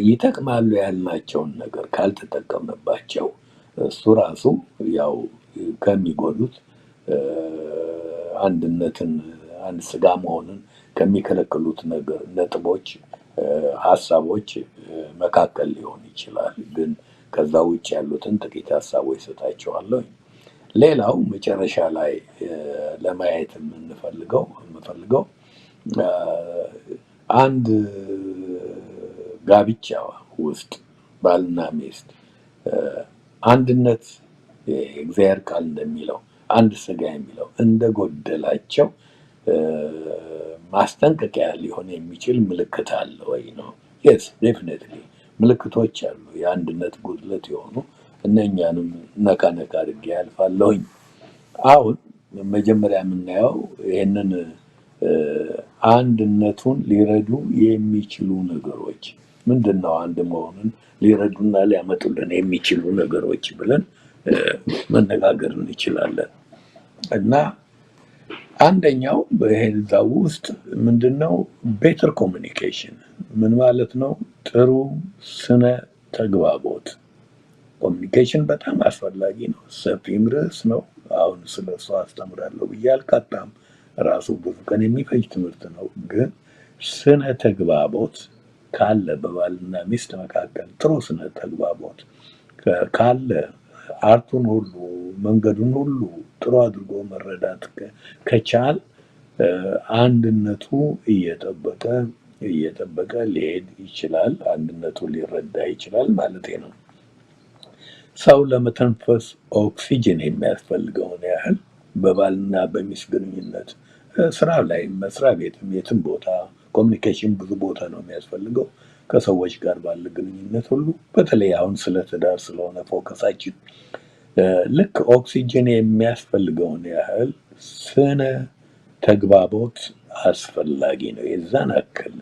ይጠቅማሉ ያልናቸውን ነገር ካልተጠቀምንባቸው እሱ ራሱ ያው ከሚጎዱት አንድነትን አንድ ስጋ መሆንን ከሚከለክሉት ነገር ነጥቦች፣ ሀሳቦች መካከል ሊሆን ይችላል። ግን ከዛ ውጭ ያሉትን ጥቂት ሀሳቦች ሰጣቸዋለሁ። ሌላው መጨረሻ ላይ ለማየት የምፈልገው አንድ ጋብቻ ውስጥ ባልና ሚስት አንድነት የእግዚአብሔር ቃል እንደሚለው አንድ ስጋ የሚለው እንደጎደላቸው ማስጠንቀቂያ ሊሆን የሚችል ምልክት አለ ወይ ነው? የስ ዴፊኔትሊ ምልክቶች አሉ፣ የአንድነት ጉድለት የሆኑ እነኛንም ነካ ነካ አድርጌ ያልፋለሁኝ። አሁን መጀመሪያ የምናየው ይህንን አንድነቱን ሊረዱ የሚችሉ ነገሮች ምንድን ነው? አንድ መሆኑን ሊረዱና ሊያመጡልን የሚችሉ ነገሮች ብለን መነጋገር እንችላለን። እና አንደኛው በዛው ውስጥ ምንድነው? ቤተር ኮሚኒኬሽን ምን ማለት ነው? ጥሩ ስነ ተግባቦት። ኮሚኒኬሽን በጣም አስፈላጊ ነው። ሰፊም ርዕስ ነው። አሁን ስለ እሱ አስተምራለሁ ብዬ አልቃጣም። ራሱ ብዙ ቀን የሚፈጅ ትምህርት ነው። ግን ስነ ተግባቦት ካለ በባልና ሚስት መካከል ጥሩ ስነ ተግባቦት ካለ አርቱን ሁሉ መንገዱን ሁሉ ጥሩ አድርጎ መረዳት ከቻል አንድነቱ እየጠበቀ ሊሄድ ይችላል። አንድነቱ ሊረዳ ይችላል ማለት ነው። ሰው ለመተንፈስ ኦክሲጅን የሚያስፈልገውን ያህል በባልና በሚስት ግንኙነት ስራ ላይ መስሪያ ቤትም የትም ቦታ ኮሚኒኬሽን ብዙ ቦታ ነው የሚያስፈልገው። ከሰዎች ጋር ባለ ግንኙነት ሁሉ በተለይ አሁን ስለ ትዳር ስለሆነ ፎከሳችን ልክ ኦክሲጅን የሚያስፈልገውን ያህል ስነ ተግባቦት አስፈላጊ ነው። የዛን ያክል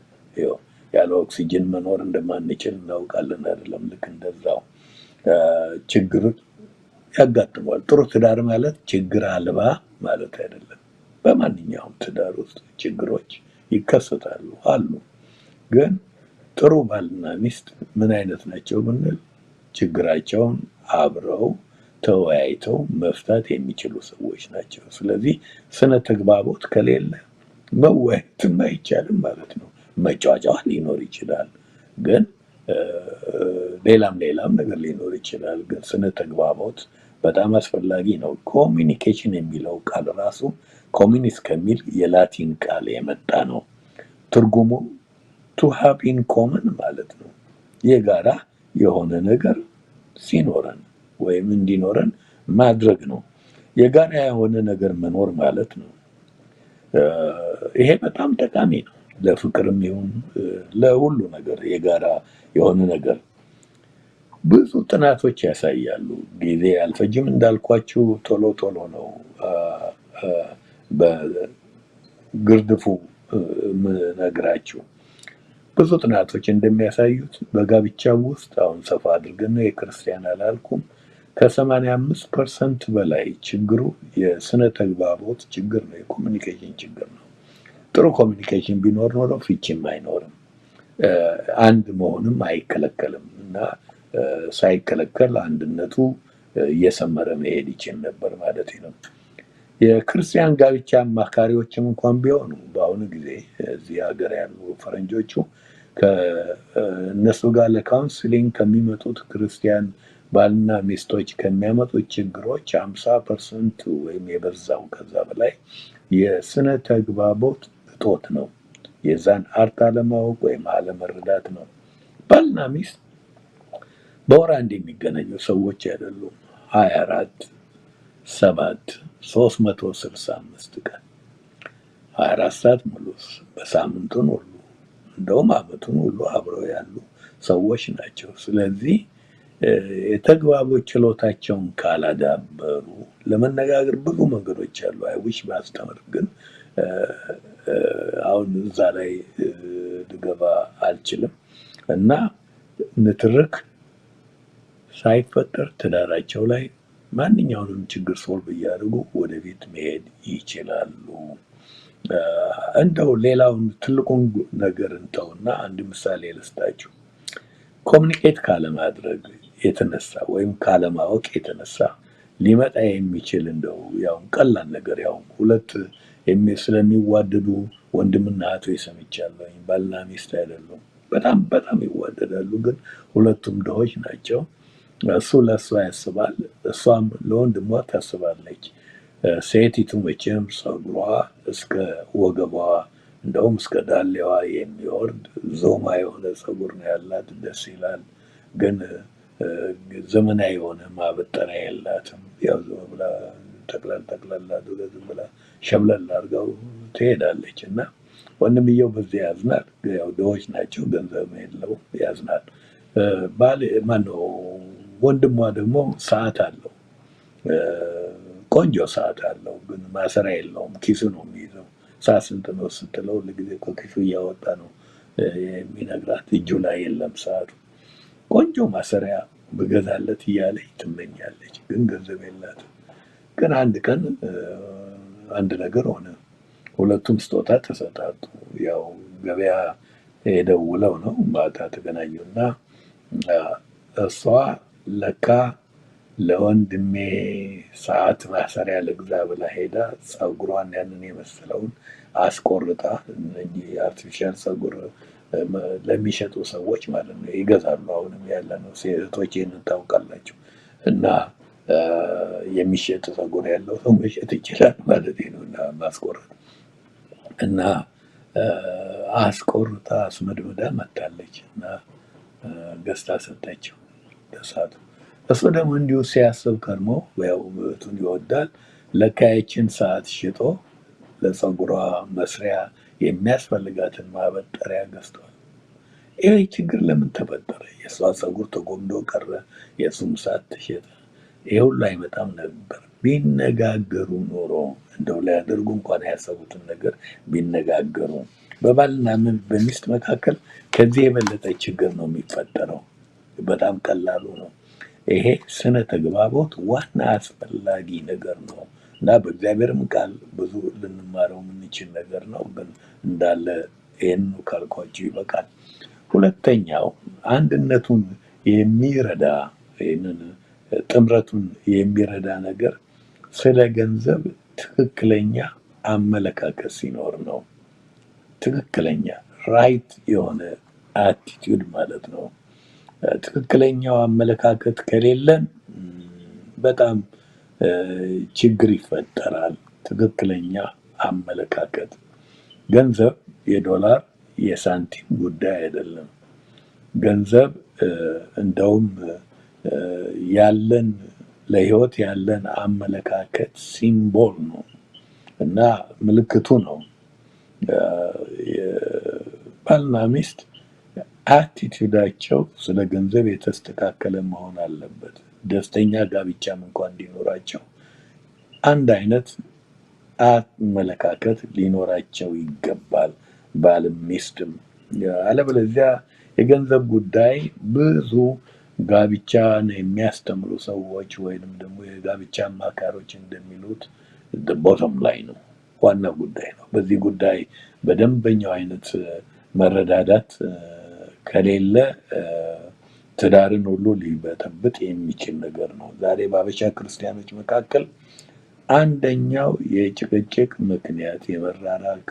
ያለ ኦክሲጅን መኖር እንደማንችል እናውቃለን አይደለም? ልክ እንደዛው ችግር ያጋጥመዋል። ጥሩ ትዳር ማለት ችግር አልባ ማለት አይደለም። በማንኛውም ትዳር ውስጥ ችግሮች ይከሰታሉ አሉ። ግን ጥሩ ባልና ሚስት ምን አይነት ናቸው ብንል ችግራቸውን አብረው ተወያይተው መፍታት የሚችሉ ሰዎች ናቸው። ስለዚህ ስነ ተግባቦት ከሌለ መወያየትም አይቻልም ማለት ነው። መጫጫዋ ሊኖር ይችላል፣ ግን ሌላም ነገር ሊኖር ይችላል። ግን ስነ ተግባቦት በጣም አስፈላጊ ነው። ኮሚኒኬሽን የሚለው ቃል ራሱ ኮሚኒስ ከሚል የላቲን ቃል የመጣ ነው። ትርጉሙ ቱ ሃቭ ኢን ኮመን ማለት ነው። የጋራ የሆነ ነገር ሲኖረን ወይም እንዲኖረን ማድረግ ነው። የጋራ የሆነ ነገር መኖር ማለት ነው። ይሄ በጣም ጠቃሚ ነው። ለፍቅርም ይሁን ለሁሉ ነገር የጋራ የሆነ ነገር ብዙ ጥናቶች ያሳያሉ። ጊዜ አልፈጅም እንዳልኳችሁ ቶሎ ነው በግርድፉ ምነግራችሁ። ብዙ ጥናቶች እንደሚያሳዩት በጋብቻ ውስጥ አሁን ሰፋ አድርገን ነው የክርስቲያን አላልኩም፣ ከ85% በላይ ችግሩ የስነ ተግባቦት ችግር ነው፣ የኮሚኒኬሽን ችግር ነው። ጥሩ ኮሚኒኬሽን ቢኖር ኖሮ ፍቺም አይኖርም፣ አንድ መሆንም አይከለከልም እና ሳይከለከል አንድነቱ እየሰመረ መሄድ ይችል ነበር ማለት ነው። የክርስቲያን ጋብቻ አማካሪዎችም እንኳን ቢሆኑ በአሁኑ ጊዜ እዚህ ሀገር ያሉ ፈረንጆቹ ከእነሱ ጋር ለካውንስሊንግ ከሚመጡት ክርስቲያን ባልና ሚስቶች ከሚያመጡት ችግሮች 50% ወይም የበዛው ከዛ በላይ የስነ ተግባቦት እጦት ነው። የዛን አርት አለማወቅ ወይም አለመረዳት ነው። ባልና ሚስት በወር አንድ የሚገናኙ ሰዎች አይደሉም። 365 ቀን 24 ሰዓት ሙሉ በሳምንቱን ሁሉ እንደውም አመቱን ሁሉ አብረው ያሉ ሰዎች ናቸው። ስለዚህ የተግባቦት ችሎታቸውን ካላዳበሩ ለመነጋገር ብዙ መንገዶች አሉ። አይዊሽ ማስተምር ግን አሁን እዛ ላይ ልገባ አልችልም እና ንትርክ ሳይፈጠር ትዳራቸው ላይ ማንኛውንም ችግር ሶልቭ እያደረጉ ወደፊት መሄድ ይችላሉ። እንደው ሌላውን ትልቁን ነገር እንተውና አንድ ምሳሌ ልስጣችሁ። ኮሚኒኬት ካለማድረግ የተነሳ ወይም ካለማወቅ የተነሳ ሊመጣ የሚችል እንደው ያው ቀላል ነገር ያው ሁለት ስለሚዋደዱ ወንድምና እህቶች ሰምቻለሁ። ባልና ሚስት አይደሉም፣ በጣም ይዋደዳሉ፣ ግን ሁለቱም ድሆች ናቸው። እሱ ለእሷ ያስባል፣ እሷም ለወንድሟ ታስባለች። ሴቲቱ መቼም ፀጉሯ እስከ ወገቧ እንደውም እስከ ዳሌዋ የሚወርድ ዞማ የሆነ ፀጉር ነው ያላት፣ ደስ ይላል። ግን ዘመናዊ የሆነ ማበጠሪያ የላትም። ያው ዝም ብላ ጠቅላላ ዝም ብላ ሸብለል አድርገው ትሄዳለች እና ወንድምየው በዚህ ያዝናል። ያው ድሆች ናቸው፣ ገንዘብ የለው ያዝናል። ባል ማነው ወንድሟ ደግሞ ሰዓት አለው፣ ቆንጆ ሰዓት አለው፣ ግን ማሰሪያ የለውም፣ ኪሱ ነው የሚይዘው። ሰዓት ስንት ነው ስትለው ሁልጊዜ ከኪሱ እያወጣ ነው የሚነግራት፣ እጁ ላይ የለም ሰዓቱ። ቆንጆ ማሰሪያ ብገዛለት እያለች ትመኛለች፣ ግን ገንዘብ የላትም። ግን አንድ ቀን አንድ ነገር ሆነ። ሁለቱም ስጦታ ተሰጣጡ። ያው ገበያ ሄደው ውለው ነው ማታ ተገናኙና እሷ ለካ ለወንድሜ ሰዓት ማሰሪያ ልግዛ ብላ ሄዳ ፀጉሯን ያንን የመሰለውን አስቆርጣ፣ እነዚህ አርቲፊሻል ፀጉር ለሚሸጡ ሰዎች ማለት ነው ይገዛሉ። አሁንም ያለ ነው። ሴቶች ይህንን ታውቃላችሁ። እና የሚሸጥ ፀጉር ያለው ሰው መሸጥ ይችላል ማለት ነው። እና ማስቆረጥ እና አስቆርጣ አስመድመዳ መታለች እና ገዝታ ሰጠችው ለሰዓቱ። እሱ ደግሞ እንዲሁ ሲያስብ ከርሞ ያው ውበቱን ይወዳል። ለካያችን ሰዓት ሽጦ ለፀጉሯ መስሪያ የሚያስፈልጋትን ማበጠሪያ ገዝቷል። ይህ ችግር ለምን ተፈጠረ? የእሷ ፀጉር ተጎምዶ ቀረ፣ የእሱም ሰዓት ተሸጠ። ይህ ሁሉ አይመጣም ነበር ቢነጋገሩ ኖሮ። እንደው ሊያደርጉ እንኳን ያሰቡትን ነገር ቢነጋገሩ። በባልና በሚስት መካከል ከዚህ የበለጠ ችግር ነው የሚፈጠረው። በጣም ቀላሉ ነው። ይሄ ስነ ተግባቦት ዋና አስፈላጊ ነገር ነው እና በእግዚአብሔርም ቃል ብዙ ልንማረው የምንችል ነገር ነው። ግን እንዳለ ይህን ካልኳችሁ ይበቃል። ሁለተኛው አንድነቱን የሚረዳ ይህንን ጥምረቱን የሚረዳ ነገር ስለ ገንዘብ ትክክለኛ አመለካከት ሲኖር ነው። ትክክለኛ ራይት የሆነ አቲቲዩድ ማለት ነው። ትክክለኛው አመለካከት ከሌለን በጣም ችግር ይፈጠራል። ትክክለኛ አመለካከት ገንዘብ የዶላር የሳንቲም ጉዳይ አይደለም። ገንዘብ እንደውም ያለን ለህይወት ያለን አመለካከት ሲምቦል ነው እና ምልክቱ ነው። ባልና ሚስት አቲቲዩዳቸው ስለ ገንዘብ የተስተካከለ መሆን አለበት። ደስተኛ ጋብቻም እንኳን እንዲኖራቸው አንድ አይነት አመለካከት ሊኖራቸው ይገባል፣ ባልም ሚስትም። አለበለዚያ የገንዘብ ጉዳይ ብዙ ጋብቻን የሚያስተምሩ ሰዎች ወይንም ደግሞ የጋብቻ አማካሪዎች እንደሚሉት ቦተም ላይ ነው፣ ዋና ጉዳይ ነው። በዚህ ጉዳይ በደንበኛው አይነት መረዳዳት ከሌለ ትዳርን ሁሉ ሊበጠብጥ የሚችል ነገር ነው። ዛሬ በአበሻ ክርስቲያኖች መካከል አንደኛው የጭቅጭቅ ምክንያት የመራራቅ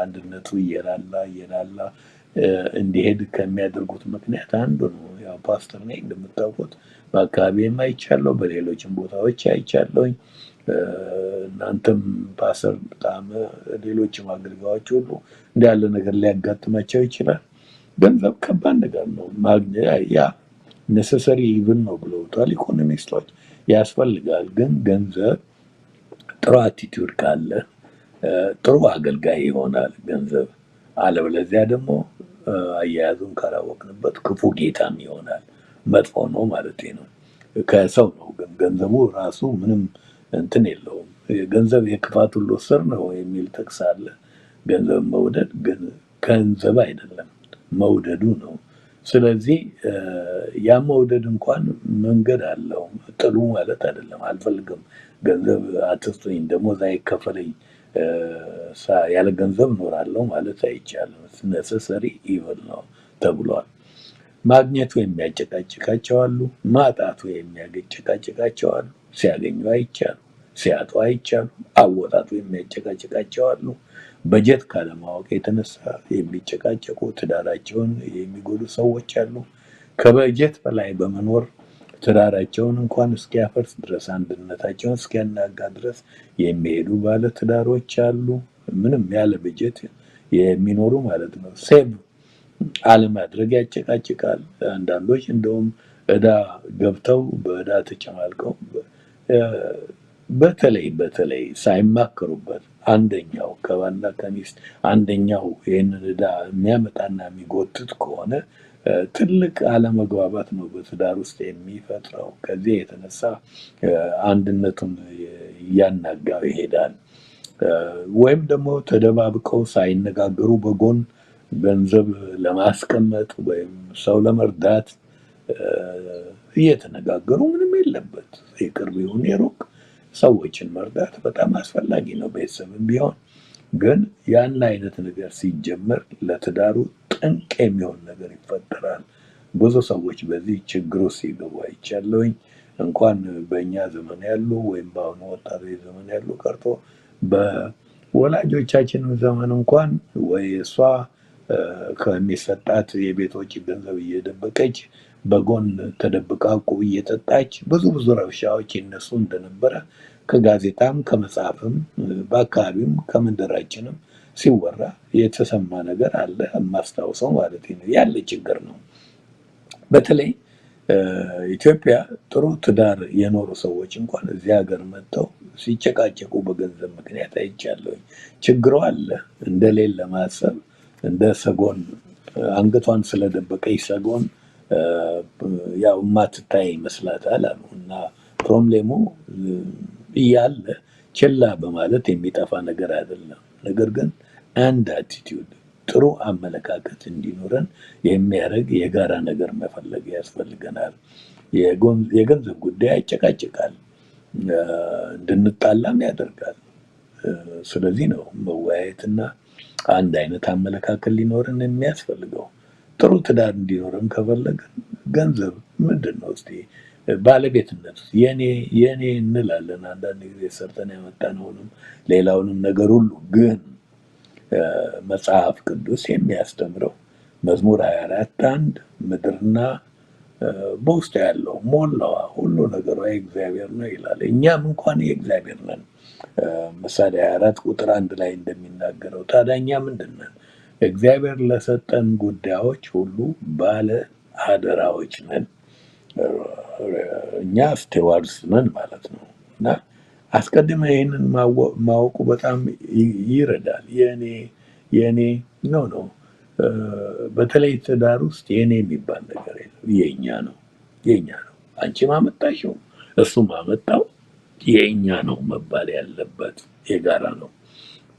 አንድነቱ እየላላ እንዲሄድ ከሚያደርጉት ምክንያት አንዱ ነው። ያው ፓስተር ነኝ እንደምታውቁት፣ በአካባቢም አይቻለሁ፣ በሌሎችም ቦታዎች አይቻለሁኝ። እናንተም ፓስተር በጣም ሌሎችም አገልጋዮች ሁሉ እንዲህ ያለ ነገር ሊያጋጥማቸው ይችላል። ገንዘብ ከባድ ነገር ነው ማግኘት። ያ ኔሰሰሪ ኢቭን ነው ብለውታል ኢኮኖሚስቶች፣ ያስፈልጋል። ግን ገንዘብ ጥሩ አቲቲዩድ ካለ ጥሩ አገልጋይ ይሆናል ገንዘብ። አለበለዚያ ደግሞ አያያዙን ካላወቅንበት ክፉ ጌታም ይሆናል። መጥፎ ነው ማለት ነው። ከሰው ነው ግን ገንዘቡ ራሱ ምንም እንትን የለውም። ገንዘብ የክፋት ሁሉ ስር ነው የሚል ጥቅስ አለ። ገንዘብ መውደድ ግን ገንዘብ አይደለም መውደዱ ነው። ስለዚህ ያ መውደድ እንኳን መንገድ አለው። ጥሉ ማለት አይደለም። አልፈልግም፣ ገንዘብ አትስጡኝ፣ ደሞዝ አይከፈለኝ፣ ያለ ገንዘብ እኖራለሁ ማለት አይቻልም። ነሰሰሪ ኢቭል ነው ተብሏል። ማግኘቱ የሚያጨቃጭቃቸው አሉ፣ ማጣቱ የሚያጨቃጭቃቸው አሉ። ሲያገኙ አይቻሉ፣ ሲያጡ አይቻሉ። አወጣጡ የሚያጨቃጭቃቸው አሉ። በጀት ካለማወቅ የተነሳ የሚጨቃጨቁ ትዳራቸውን የሚጎዱ ሰዎች አሉ። ከበጀት በላይ በመኖር ትዳራቸውን እንኳን እስኪያፈርስ ድረስ አንድነታቸውን እስኪያናጋ ድረስ የሚሄዱ ባለ ትዳሮች አሉ። ምንም ያለ በጀት የሚኖሩ ማለት ነው። ሴቭ አለማድረግ ያጨቃጭቃል። አንዳንዶች እንደውም ዕዳ ገብተው በዕዳ ተጨማልቀው እ፣ በተለይ ሳይማከሩበት አንደኛው ከባልና ከሚስት አንደኛው ይህንን ዕዳ የሚያመጣና የሚጎትት ከሆነ ትልቅ አለመግባባት ነው በትዳር ውስጥ የሚፈጥረው። ከዚህ የተነሳ አንድነቱን እያናጋው ይሄዳል። ወይም ደግሞ ተደባብቀው ሳይነጋገሩ በጎን ገንዘብ ለማስቀመጥ ወይም ሰው ለመርዳት እየተነጋገሩ ምንም የለበት። የቅርብ ይሁን የሩቅ ሰዎችን መርዳት በጣም አስፈላጊ ነው፣ ቤተሰብም ቢሆን። ግን ያን አይነት ነገር ሲጀመር ለትዳሩ ጠንቅ የሚሆን ነገር ይፈጠራል። ብዙ ሰዎች በዚህ ችግር ውስጥ ሲገቡ አይቻለሁኝ። እንኳን በእኛ ዘመን ያሉ ወይም በአሁኑ ወጣቶች ዘመን ያሉ ቀርቶ በወላጆቻችን ዘመን እንኳን ወይ እሷ ከሚሰጣት የቤት ወጪ ገንዘብ እየደበቀች በጎን ተደብቃ ቁብ እየጠጣች ብዙ ረብሻዎች ይነሱ እንደነበረ ከጋዜጣም ከመጽሐፍም በአካባቢም ከመንደራችንም ሲወራ የተሰማ ነገር አለ። የማስታውሰው ማለት ነው። ያለ ችግር ነው። በተለይ ኢትዮጵያ ጥሩ ትዳር የኖሩ ሰዎች እንኳን እዚህ ሀገር መጥተው ሲጨቃጨቁ በገንዘብ ምክንያት አይቻለሁኝ። ችግሩ አለ እንደሌለ ማሰብ እንደ ሰጎን አንገቷን ስለደበቀች ሰጎን ያው ማትታይ ይመስላታል አሉ እና ፕሮብሌሙ እያለ ችላ በማለት የሚጠፋ ነገር አይደለም። ነገር ግን አንድ አቲቲዩድ ጥሩ አመለካከት እንዲኖረን የሚያደርግ የጋራ ነገር መፈለግ ያስፈልገናል። የገንዘብ ጉዳይ ያጨቃጭቃል፣ እንድንጣላም ያደርጋል። ስለዚህ ነው መወያየትና አንድ አይነት አመለካከት ሊኖረን የሚያስፈልገው። ጥሩ ትዳር እንዲኖረን ከፈለግን ገንዘብ ምንድን ነው እስቲ ባለቤትነት የኔ እንላለን አንዳንድ ጊዜ ሰርተን ያመጣነውንም ሌላውንም ነገር ሁሉ። ግን መጽሐፍ ቅዱስ የሚያስተምረው መዝሙር 24:1 ምድርና በውስጡ ያለው ሞላዋ ሁሉ ነገሯ የእግዚአብሔር ነው ይላል። እኛም እንኳን የእግዚአብሔር ነን። ምሳሌ 24:1 ላይ እንደሚናገረው ታዲያ እኛ ምንድን ነን? እግዚአብሔር ለሰጠን ጉዳዮች ሁሉ ባለ አደራዎች ነን። እኛ ስቴዋርድስ ነን ማለት ነው። እና አስቀድመ ይህንን ማወቁ በጣም ይረዳል። የኔ ነው። በተለይ ትዳር ውስጥ የኔ የሚባል ነገር የለም። የኛ ነው። አንቺ ማመጣሽው እሱ ማመጣው የኛ ነው መባል ያለበት የጋራ ነው።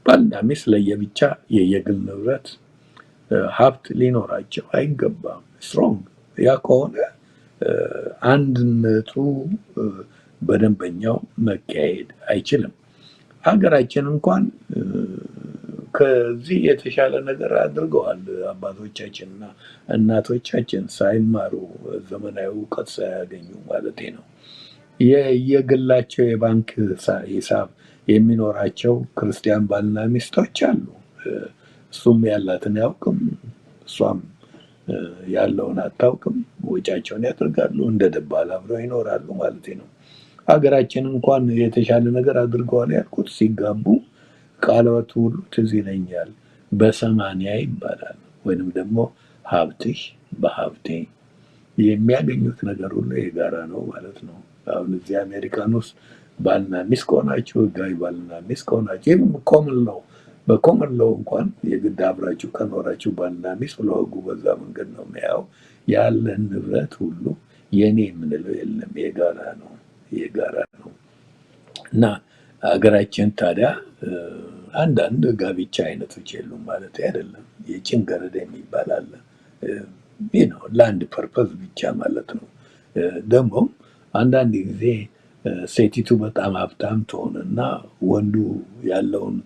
ባልና ሚስት ለየብቻ የየግል ንብረት ሀብት ሊኖራቸው አይገባም። ስትሮንግ ያ ከሆነ አንድነቱ በደንበኛው መካሄድ አይችልም። ሀገራችን እንኳን ከዚህ የተሻለ ነገር አድርገዋል። አባቶቻችንና እናቶቻችን ሳይማሩ ዘመናዊ እውቀት ሳያገኙ ማለት ነው። የግላቸው የባንክ ሂሳብ የሚኖራቸው ክርስቲያን ባልና ሚስቶች አሉ። እሱም ያላትን ያውቅም፣ እሷም ያለውን አታውቅም። ወጫቸውን ያደርጋሉ፣ እንደ ደባል አብረው ይኖራሉ ማለት ነው። ሀገራችን እንኳን የተሻለ ነገር አድርገዋል ያልኩት ሲጋቡ ቃለወቱ ሁሉ ትዝ ይለኛል። በ80 ይባላል ወይንም ደግሞ ሀብትሽ በሀብቴ የሚያገኙት ነገር ሁሉ የጋራ ነው ማለት ነው። አሁን እዚህ አሜሪካን ውስጥ ባልና ሚስት ከሆናችሁ ህጋዊ ባልና ሚስት ከሆናችሁ ይህም ኮመን ነው። በኮመን ለው እንኳን የግድ አብራችሁ ከኖራችሁ ባልና ሚስት ብሎ ህጉ በዛ መንገድ ነው የሚያየው። ያለን ንብረት ሁሉ የኔ የምንለው የለም፣ የጋራ ነው። እና ሀገራችን ታዲያ አንዳንድ ጋብቻ አይነቶች የሉም ማለት አይደለም። የጭንገረድ የሚባል አለ። ይህ ነው ለአንድ ፐርፐዝ ብቻ ማለት ነው። ደግሞም አንዳንድ ጊዜ ሴቲቱ በጣም ሀብታም ትሆንና ወንዱ ያለውን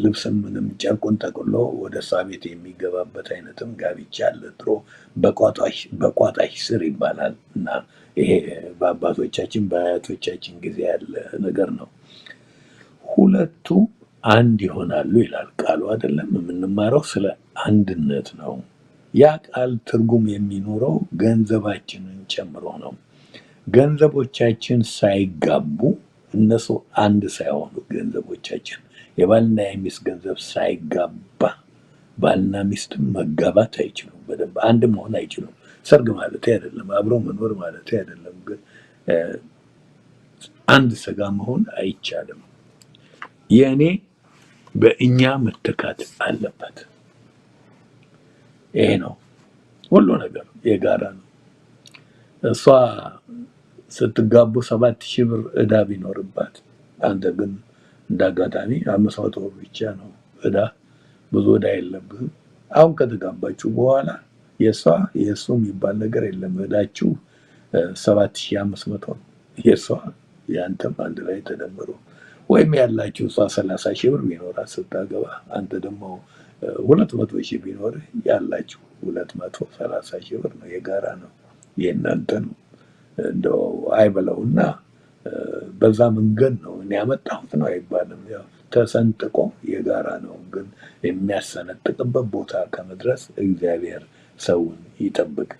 ልብስም ምንም ጨርቁን ጠቅሎ ወደ እሷ ቤት የሚገባበት አይነትም ጋብቻ አለ። ድሮ በቋጣሽ ስር ይባላል እና ይሄ በአባቶቻችን በአያቶቻችን ጊዜ ያለ ነገር ነው። ሁለቱ አንድ ይሆናሉ ይላል ቃሉ አይደለም። የምንማረው ስለ አንድነት ነው። ያ ቃል ትርጉም የሚኖረው ገንዘባችንን ጨምሮ ነው። ገንዘቦቻችን ሳይጋቡ እነሱ አንድ ሳይሆኑ ገንዘቦቻችን የባልና የሚስት ገንዘብ ሳይጋባ ባልና ሚስትም መጋባት አይችሉም። በደንብ አንድ መሆን አይችሉም። ሰርግ ማለት አይደለም፣ አብሮ መኖር ማለት አይደለም። ግን አንድ ስጋ መሆን አይቻልም። የእኔ በእኛ መተካት አለበት። ይሄ ነው ሁሉ ነገር የጋራ ነው። እሷ ስትጋቡ 7,000 ብር ዕዳ ቢኖርባት አንተ ግን እንዳጋጣሚ 500 ብር ብቻ ነው ዕዳ፣ ብዙ ዕዳ የለብህም። አሁን ከተጋባችሁ በኋላ የእሷ የእሱ የሚባል ነገር የለም። ዕዳችሁ 7,500 ነው። የእሷ የአንተም አንድ ላይ ተደምሮ ወይም ያላችሁ እሷ 30,000 ብር ቢኖራት ስታገባ አንተ ደግሞ 200,000 ቢኖርህ ያላችሁ 230,000 ብር ነው። የጋራ ነው፣ የእናንተ ነው። እንደው አይበለውና በዛ መንገድ ነው እኔ ያመጣሁት ነው አይባልም። ያው ተሰንጥቆ የጋራ ነው። ግን የሚያሰነጥቅበት ቦታ ከመድረስ እግዚአብሔር ሰውን ይጠብቅ።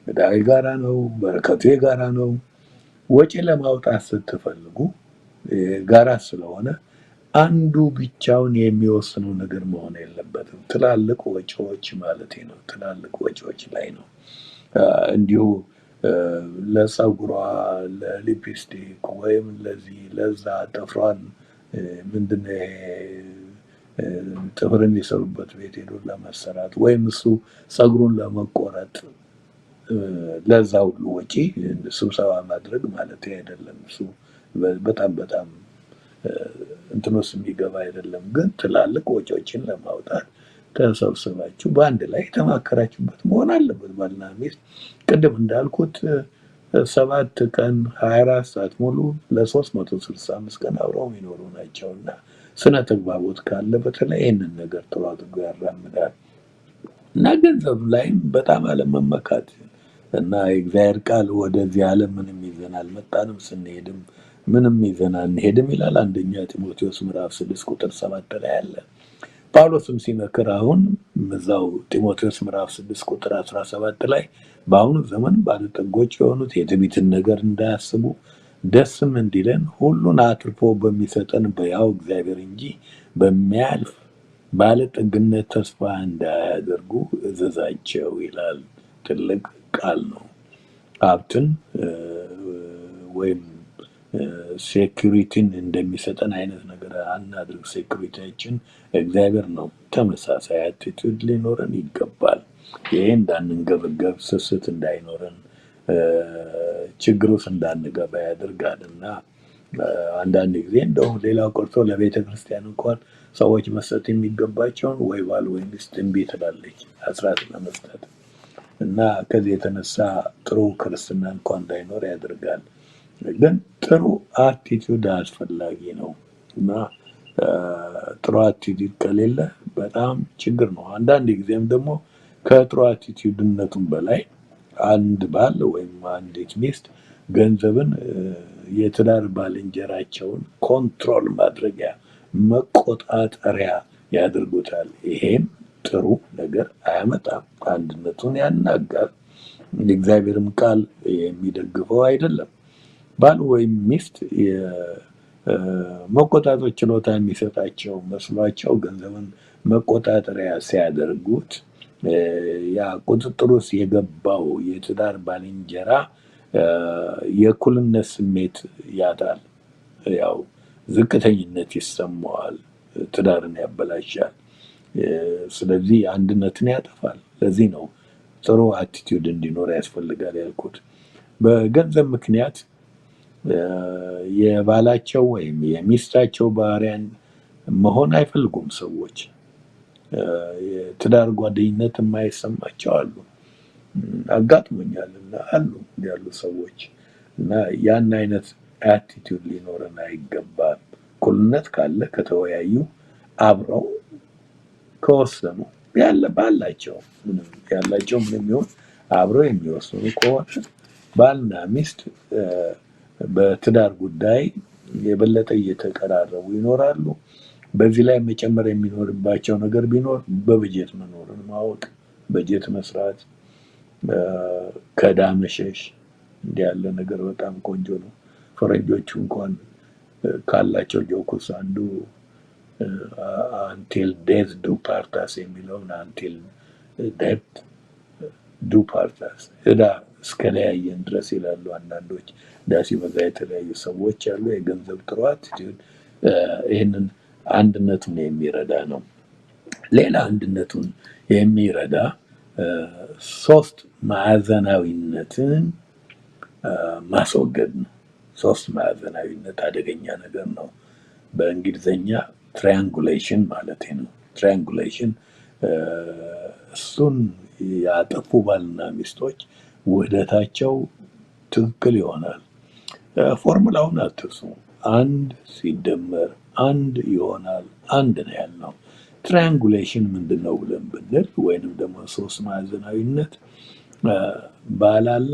ዕዳው የጋራ ነው፣ በረከቱ የጋራ ነው። ወጪ ለማውጣት ስትፈልጉ ጋራ ስለሆነ አንዱ ብቻውን የሚወስነው ነገር መሆን የለበትም። ትላልቅ ወጪዎች ማለት ነው፣ ትላልቅ ወጪዎች ላይ ነው። እንዲሁ ለፀጉሯ፣ ለሊፕስቲክ ወይም ለዚህ ለዛ ጥፍሯን ምንድነው ጥፍር የሚሰሩበት ቤት ሄዶ ለመሰራት ወይም እሱ ፀጉሩን ለመቆረጥ ለዛ ሁሉ ወጪ ስብሰባ ማድረግ ማለት አይደለም። እሱ በጣም በጣም እንትኖስ የሚገባ አይደለም። ግን ትላልቅ ወጪዎችን ለማውጣት ተሰብስባችሁ በአንድ ላይ የተማከራችሁበት መሆን አለበት። ባልና ሚስት ቅድም እንዳልኩት 7 ቀን 24 ሰዓት ሙሉ ለ365 ቀን አብረው የሚኖሩ ናቸውና ስነ ተግባቦት ካለ በተለይ ይህንን ነገር ጥሩ አድርጎ ያራምዳል። እና ገንዘብ ላይም በጣም አለመመካት እና የእግዚአብሔር ቃል ወደዚህ ዓለም ምንም ይዘን አልመጣንም፣ ስንሄድም ምንም ይዘን አንሄድም ይላል። አንደኛ ጢሞቴዎስ ምዕራፍ 6 ቁጥር 7 ላይ አለ። ጳውሎስም ሲመክር አሁን እዛው ጢሞቴዎስ ምዕራፍ 6 ቁጥር 17 ላይ በአሁኑ ዘመን ባለጠጎች የሆኑት የትዕቢትን ነገር እንዳያስቡ ደስም እንዲለን ሁሉን አትርፎ በሚሰጠን በሕያው እግዚአብሔር እንጂ በሚያልፍ ባለጠግነት ተስፋ እንዳያደርጉ እዘዛቸው ይላል። ትልቅ ቃል ነው። ሀብትን ወይም ሴኩሪቲን እንደሚሰጠን አይነት ነገር አናድርግ። ሴኩሪቲያችን እግዚአብሔር ነው። ተመሳሳይ አቲቱድ ሊኖረን ይገባል። ይሄ እንዳንንገብገብ፣ ስስት እንዳይኖረን፣ ችግር ውስጥ እንዳንገባ ያደርጋል። እና አንዳንድ ጊዜ እንደው ሌላው ቀርቶ ለቤተ ክርስቲያን እንኳን ሰዎች መስጠት የሚገባቸውን ወይ ባል ወይ ሚስት እምቢ ትላለች አስራት ለመስጠት እና ከዚህ የተነሳ ጥሩ ክርስትና እንኳን እንዳይኖር ያደርጋል። ግን ጥሩ አቲቲዩድ አስፈላጊ ነው እና ጥሩ አቲቲዩድ ከሌለ በጣም ችግር ነው። አንዳንድ ጊዜም ደግሞ ከጥሩ አቲቲዩድነቱም በላይ አንድ ባል ወይም አንዲት ሚስት ገንዘብን የትዳር ባልንጀራቸውን ኮንትሮል ማድረጊያ መቆጣጠሪያ ያደርጉታል። ይሄም ጥሩ ነገር አያመጣም፣ አንድነቱን ያናጋል፣ የእግዚአብሔርም ቃል የሚደግፈው አይደለም። ባል ወይም ሚስት መቆጣጠር ችሎታ የሚሰጣቸው መስሏቸው ገንዘብን መቆጣጠሪያ ሲያደርጉት ያ ቁጥጥር ውስጥ የገባው የትዳር ባልንጀራ የእኩልነት ስሜት ያጣል። ያው ዝቅተኝነት ይሰማዋል፣ ትዳርን ያበላሻል። ስለዚህ አንድነትን ያጠፋል። ለዚህ ነው ጥሩ አቲቲዩድ እንዲኖር ያስፈልጋል ያልኩት። በገንዘብ ምክንያት የባላቸው ወይም የሚስታቸው ባህሪያን መሆን አይፈልጉም ሰዎች። የትዳር ጓደኝነት የማይሰማቸው አሉ፣ አጋጥሞኛልና አሉ ያሉ ሰዎች እና ያን አይነት አቲቲዩድ ሊኖረን አይገባም። እኩልነት ካለ ከተወያዩ አብረው ከወሰኑ ባላቸው ምንም ይሁን አብረው የሚወስኑ ከሆነ ባልና ሚስት በትዳር ጉዳይ የበለጠ እየተቀራረቡ ይኖራሉ። በዚህ ላይ መጨመር የሚኖርባቸው ነገር ቢኖር በበጀት መኖርን ማወቅ፣ በጀት መስራት፣ ከዕዳ መሸሽ፣ እንዲህ ያለ ነገር በጣም ቆንጆ ነው። ፈረንጆቹ እንኳን ካላቸው ጆክስ አንዱ አንቲል ዴዝ ዱ ፓርታስ የሚለውን አንቲል ዴት ዱ ፓርታስ እዳ እስከለያየን ድረስ ይላሉ አንዳንዶች። እዳ ሲበዛ የተለያዩ ሰዎች አሉ። የገንዘብ ጥሩ አቲቲዩድ ይህንን አንድነቱን የሚረዳ ነው። ሌላ አንድነቱን የሚረዳ ሶስት ማዕዘናዊነትን ማስወገድ ነው። ሶስት ማዕዘናዊነት አደገኛ ነገር ነው። በእንግሊዝኛ ትራያንጉሌሽን ማለት ነው። ትራያንጉሌሽን እሱን ያጠፉ ባልና ሚስቶች ውህደታቸው ትክክል ይሆናል። ፎርሙላውን አትርሱ። 1 ሲደመር 1 ይሆናል 1 ነው ያልነው። ትራያንጉሌሽን ምንድን ነው ብለን ብንል ወይንም ደግሞ ሶስት ማዕዘናዊነት ባል አለ፣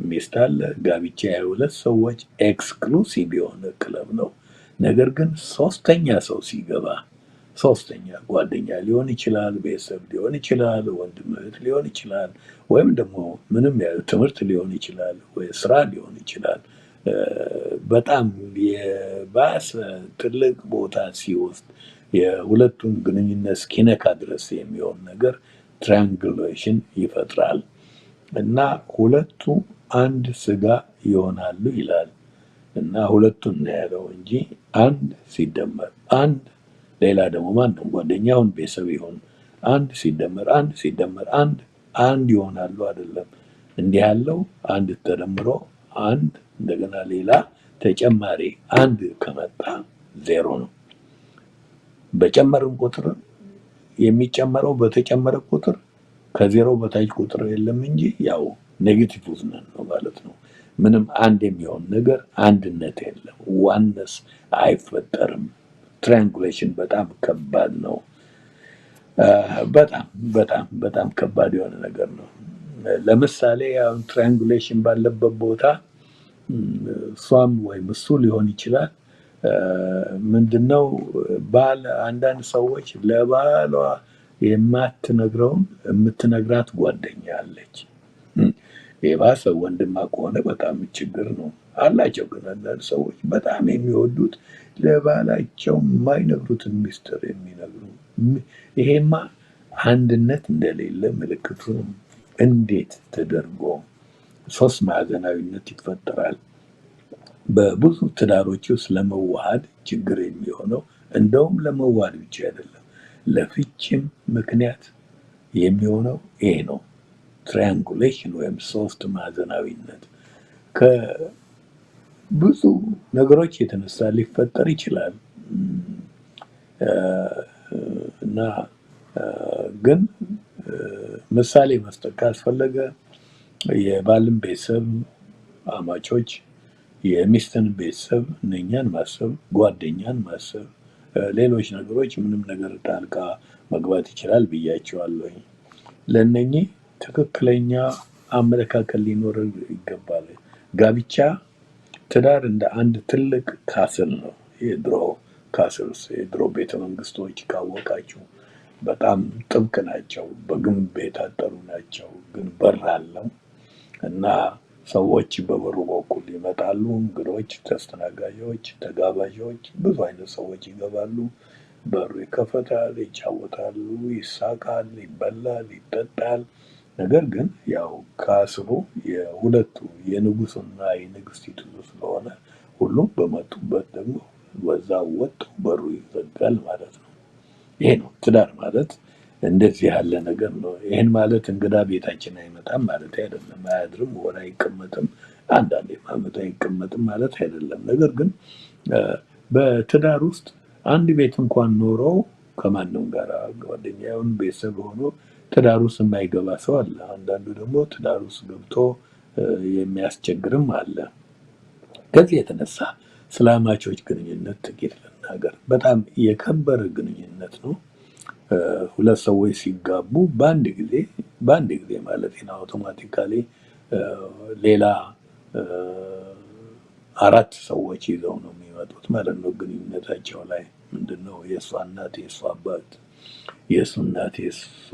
ሚስት አለ። ጋብቻ የሁለት ሰዎች ኤክስክሉሲቭ የሆነ ክለብ ነው። ነገር ግን ሶስተኛ ሰው ሲገባ ሶስተኛ ጓደኛ ሊሆን ይችላል፣ ቤተሰብ ሊሆን ይችላል፣ ወንድም እህት ሊሆን ይችላል፣ ወይም ደግሞ ምንም ትምህርት ሊሆን ይችላል፣ ወይ ስራ ሊሆን ይችላል። በጣም የባሰ ትልቅ ቦታ ሲወስድ የሁለቱን ግንኙነት እስኪነካ ድረስ የሚሆን ነገር ትራያንጉሌሽን ይፈጥራል እና ሁለቱ አንድ ስጋ ይሆናሉ ይላል እና ሁለቱን ነው ያለው እንጂ 1 ሲደመር 1 ሌላ ደግሞ ማንም ጓደኛውን ቤተሰብ ይሆን 1 ሲደመር 1 ሲደመር 1 ይሆናሉ አይደለም። እንዲህ ያለው 1 ተደምሮ 1 እንደገና ሌላ ተጨማሪ 1 ከመጣ 0 ነው። በጨመርን ቁጥር የሚጨመረው በተጨመረ ቁጥር ከዜሮ በታች ቁጥር የለም እንጂ ያው ኔጌቲቭ ውዝነን ነው ማለት ነው። ምንም አንድ የሚሆን ነገር አንድነት የለም። ዋነስ አይፈጠርም። ትራያንጉሌሽን በጣም ከባድ ነው። በጣም በጣም በጣም ከባድ የሆነ ነገር ነው። ለምሳሌ አሁን ትራያንጉሌሽን ባለበት ቦታ እሷም ወይም እሱ ሊሆን ይችላል። ምንድነው ባል አንዳንድ ሰዎች ለባሏ የማትነግረውን የምትነግራት ጓደኛ አለች። የባሰ ወንድማ ከሆነ በጣም ችግር ነው አላቸው። ግን አንዳንድ ሰዎች በጣም የሚወዱት ለባላቸው የማይነግሩትን ሚስጥር የሚነግሩ፣ ይሄማ አንድነት እንደሌለ ምልክቱ ነው። እንዴት ተደርጎ ሶስት ማዕዘናዊነት ይፈጠራል? በብዙ ትዳሮች ውስጥ ለመዋሃድ ችግር የሚሆነው እንደውም ለመዋሃድ ብቻ አይደለም፣ ለፍቺም ምክንያት የሚሆነው ይሄ ነው። ትራያንጉሌሽን ወይም ሶስት ማዕዘናዊነት ከብዙ ነገሮች የተነሳ ሊፈጠር ይችላል እና ግን ምሳሌ መስጠት ካስፈለገ የባልን ቤተሰብ አማቾች የሚስትን ቤተሰብ እነኛን ማሰብ፣ ጓደኛን ማሰብ፣ ሌሎች ነገሮች ምንም ነገር ጣልቃ መግባት ይችላል ብያቸዋለሁ። ለእነኚህ ትክክለኛ አመለካከት ሊኖር ይገባል። ጋብቻ ትዳር እንደ አንድ ትልቅ ካስል ነው። የድሮ ካስልስ የድሮ ቤተ መንግስቶች ካወቃችሁ በጣም ጥብቅ ናቸው፣ በግንብ የታጠሩ ናቸው። ግን በር አለው እና ሰዎች በበሩ በኩል ይመጣሉ። እንግዶች፣ ተስተናጋጆች፣ ተጋባዦች፣ ብዙ አይነት ሰዎች ይገባሉ። በሩ ይከፈታል፣ ይጫወታሉ፣ ይሳቃል፣ ይበላል፣ ይጠጣል። ነገር ግን ያው ካስሉ የሁለቱ የንጉሱና የንግስቲቱ ስለሆነ ሁሉም በመጡበት ደግሞ በዛው ወጡ በሩ ይዘጋል ማለት ነው። ይሄ ነው ትዳር ማለት። እንደዚህ ያለ ነገር ነው። ይሄን ማለት እንግዳ ቤታችን አይመጣም ማለት አይደለም። አያድርም፣ ወር አይቀመጥም፣ አንዳንዴ ዓመት አይቀመጥም ማለት አይደለም። ነገር ግን በትዳር ውስጥ አንድ ቤት እንኳን ኖሮ ከማንም ጋር ጓደኛውን ቤተሰብ ሆኖ ትዳር ውስጥ የማይገባ ሰው አለ። አንዳንዱ ደግሞ ትዳር ውስጥ ገብቶ የሚያስቸግርም አለ። ከዚህ የተነሳ ስለ አማቾች ግንኙነት ጥቂት ልናገር። በጣም የከበረ ግንኙነት ነው። ሁለት ሰዎች ሲጋቡ በአንድ ጊዜ ማለት ነው አውቶማቲካሊ ሌላ 4 ሰዎች ይዘው ነው የሚመጡት ማለት ነው። ግንኙነታቸው ላይ ምንድነው የእሷ እናት የእሱ አባት፣ የእሱ እናት የእሱ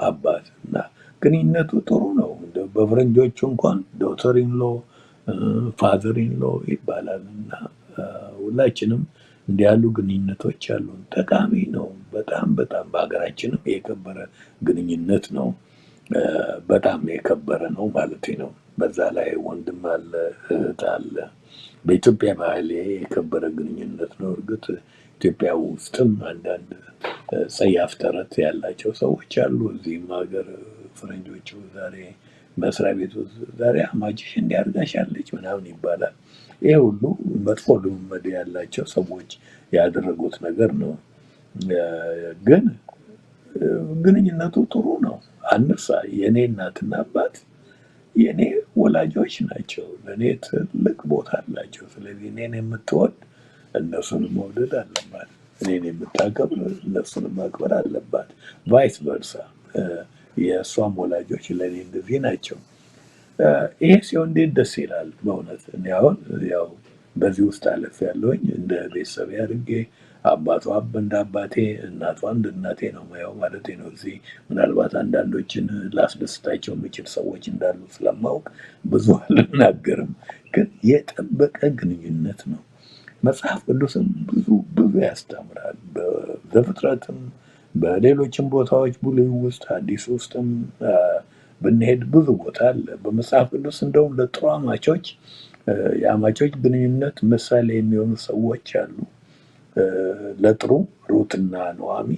አባት እና ግንኙነቱ ጥሩ ነው። በፈረንጆቹ እንኳን ዶተር ኢንሎ ፋዘር ኢንሎ ይባላል እና ሁላችንም እንዲህ ያሉ ግንኙነቶች አሉን። ጠቃሚ ነው። በጣም በጣም በሀገራችንም የከበረ ግንኙነት ነው። በጣም የከበረ ነው ማለት ነው። በዛ ላይ ወንድም አለ፣ እህት አለ። በኢትዮጵያ ባህል ይሄ የከበረ ግንኙነት ነው። እርግጥ ኢትዮጵያ ውስጥም አንዳንድ ጸያፍ ተረት ያላቸው ሰዎች አሉ። እዚህም ሀገር ፈረንጆቹ ዛሬ መስሪያ ቤት ውስጥ ዛሬ አማችሽ እንዲያርጋሻለች ምናምን ይባላል። ይሄ ሁሉ መጥፎ ልምምድ ያላቸው ሰዎች ያደረጉት ነገር ነው። ግን ግንኙነቱ ጥሩ ነው። አንርሳ፣ የኔ እናትና አባት የኔ ወላጆች ናቸው። ለእኔ ትልቅ ቦታ አላቸው። ስለዚህ እኔን የምትወድ እነሱንም መውደድ አለባት። እኔን የምታከብር እነሱንም ማክበር አለባት። ቫይስ ቨርሳ። የእሷም ወላጆች ለእኔ እንደዚህ ናቸው። ይሄ ሲሆን እንዴት ደስ ይላል በእውነት። እኔ አሁን ያው በዚህ ውስጥ አለፍ ያለውኝ እንደ ቤተሰብ አድርጌ አባቷ እንደ አባቴ እናቷ እንደ እናቴ ነው ማየው ማለት ነው። እዚህ ምናልባት አንዳንዶችን ላስደስታቸው የሚችል ሰዎች እንዳሉ ስለማውቅ ብዙ አልናገርም፣ ግን የጠበቀ ግንኙነት ነው። መጽሐፍ ቅዱስም ብዙ ያስተምራል። በዘፍጥረትም በሌሎችም ቦታዎች ብሉይ ውስጥ አዲስ ውስጥም ብንሄድ ብዙ ቦታ አለ። በመጽሐፍ ቅዱስ እንደውም ለጥሩ አማቾች የአማቾች ግንኙነት ምሳሌ የሚሆኑ ሰዎች አሉ። ለጥሩ ሩትና ኑኃሚ፣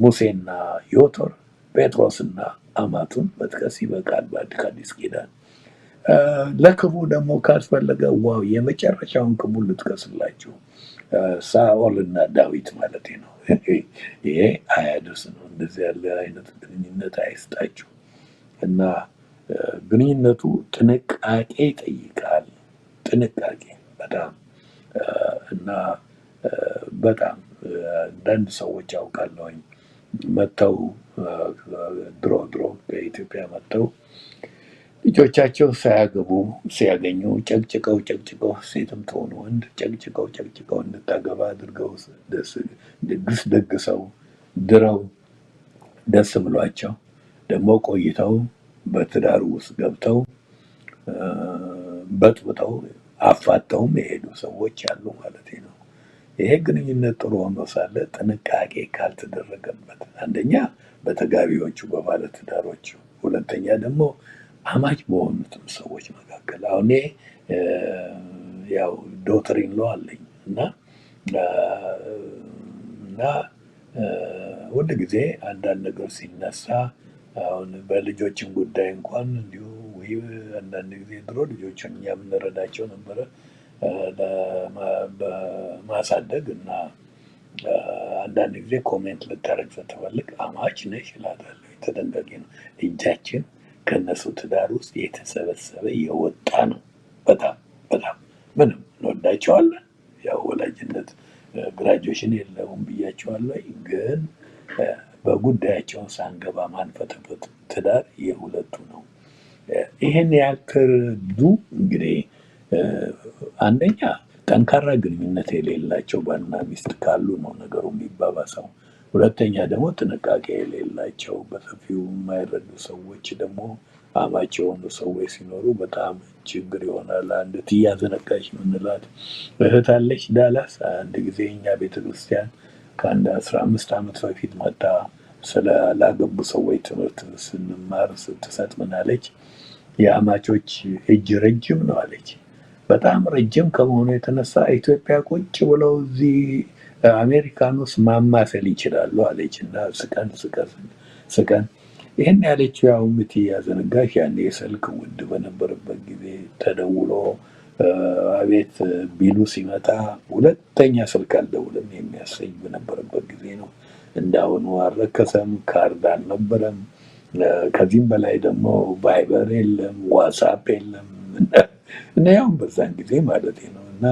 ሙሴና ዮቶር፣ ጴጥሮስና አማቱን መጥቀስ ይበቃል በአዲስ ኪዳን። ለክፉ ደግሞ ካስፈለገ ዋው የመጨረሻውን ክቡ ልጥቀስላችሁ፣ ሳኦልና ዳዊት ማለት ነው። ይሄ አያደርስ ነው። እንደዚህ ያለ አይነት ግንኙነት አይስጣችሁ እና ግንኙነቱ ጥንቃቄ ይጠይቃል። ጥንቃቄ በጣም እና በጣም አንዳንድ ሰዎች አውቃለሁኝ መጥተው ድሮ ከኢትዮጵያ መጥተው ልጆቻቸው ሳያገቡ ሲያገኙ ጨቅጭቀው ሴትም ትሆኑ ወንድ ጨቅጭቀው እንድታገባ አድርገው ድግስ ደግሰው ድረው ደስ ብሏቸው ደግሞ ቆይተው በትዳር ውስጥ ገብተው በጥብጠው አፋተውም የሄዱ ሰዎች አሉ ማለት ነው። ይሄ ግንኙነት ጥሩ ሆኖ ሳለ ጥንቃቄ ካልተደረገበት፣ አንደኛ በተጋቢዎቹ በባለትዳሮቹ፣ ሁለተኛ ደግሞ አማች በሆኑትም ሰዎች መካከል። አሁን ያው ዶክተሪን ሎ አለኝ እና ሁል ጊዜ አንዳንድ ነገር ሲነሳ አሁን በልጆችን ጉዳይ እንኳን እንዲሁ ወይ አንዳንድ ጊዜ ድሮ ልጆችን እኛ የምንረዳቸው ነበረ በማሳደግ እና አንዳንድ ጊዜ ኮሜንት ልታረግ ስትፈልግ አማች ነሽ እላታለሁ። ተጠንቀቂ ነው። እጃችን ከነሱ ትዳር ውስጥ የተሰበሰበ የወጣ ነው። በጣም ምንም እንወዳቸዋለን። ያው ወላጅነት ግራጁዌሽን የለውም ብያቸዋለሁ። ግን በጉዳያቸውን ሳንገባ ማንፈትበት ትዳር የሁለቱ ነው። ይሄን ያልተረዱ እንግዲህ አንደኛ ጠንካራ ግንኙነት የሌላቸው ባልና ሚስት ካሉ ነው ነገሩ የሚባባሰው። ሁለተኛ ደግሞ ጥንቃቄ የሌላቸው በሰፊው የማይረዱ ሰዎች ደግሞ አማች የሆኑ ሰዎች ሲኖሩ በጣም ችግር ይሆናል። አንድ ትያዘነጋሽ የምንላት እህት አለች ዳላስ። አንድ ጊዜ እኛ ቤተክርስቲያን ከአንድ 15 ዓመት በፊት መጣ ስላላገቡ ሰዎች ትምህርት ስንማር ስትሰጥ ምን አለች? የአማቾች እጅ ረጅም ነው አለች። በጣም ረጅም ከመሆኑ የተነሳ ኢትዮጵያ ቁጭ ብለው እዚህ አሜሪካን ውስጥ ማማሰል ይችላሉ አለች። እና ስቀን ይህን ያለችው ያው የምትያዘነጋሽ ያኔ የስልክ ውድ በነበረበት ጊዜ ተደውሎ አቤት ቢሉ ሲመጣ ሁለተኛ ስልክ አልደውልም የሚያሰኝ በነበረበት ጊዜ ነው። እንዳሁኑ አልረከሰም፣ ካርድ አልነበረም። ከዚህም በላይ ደግሞ ቫይበር የለም፣ ዋትሳፕ የለም እና ያው በዛን ጊዜ ማለት ነው እና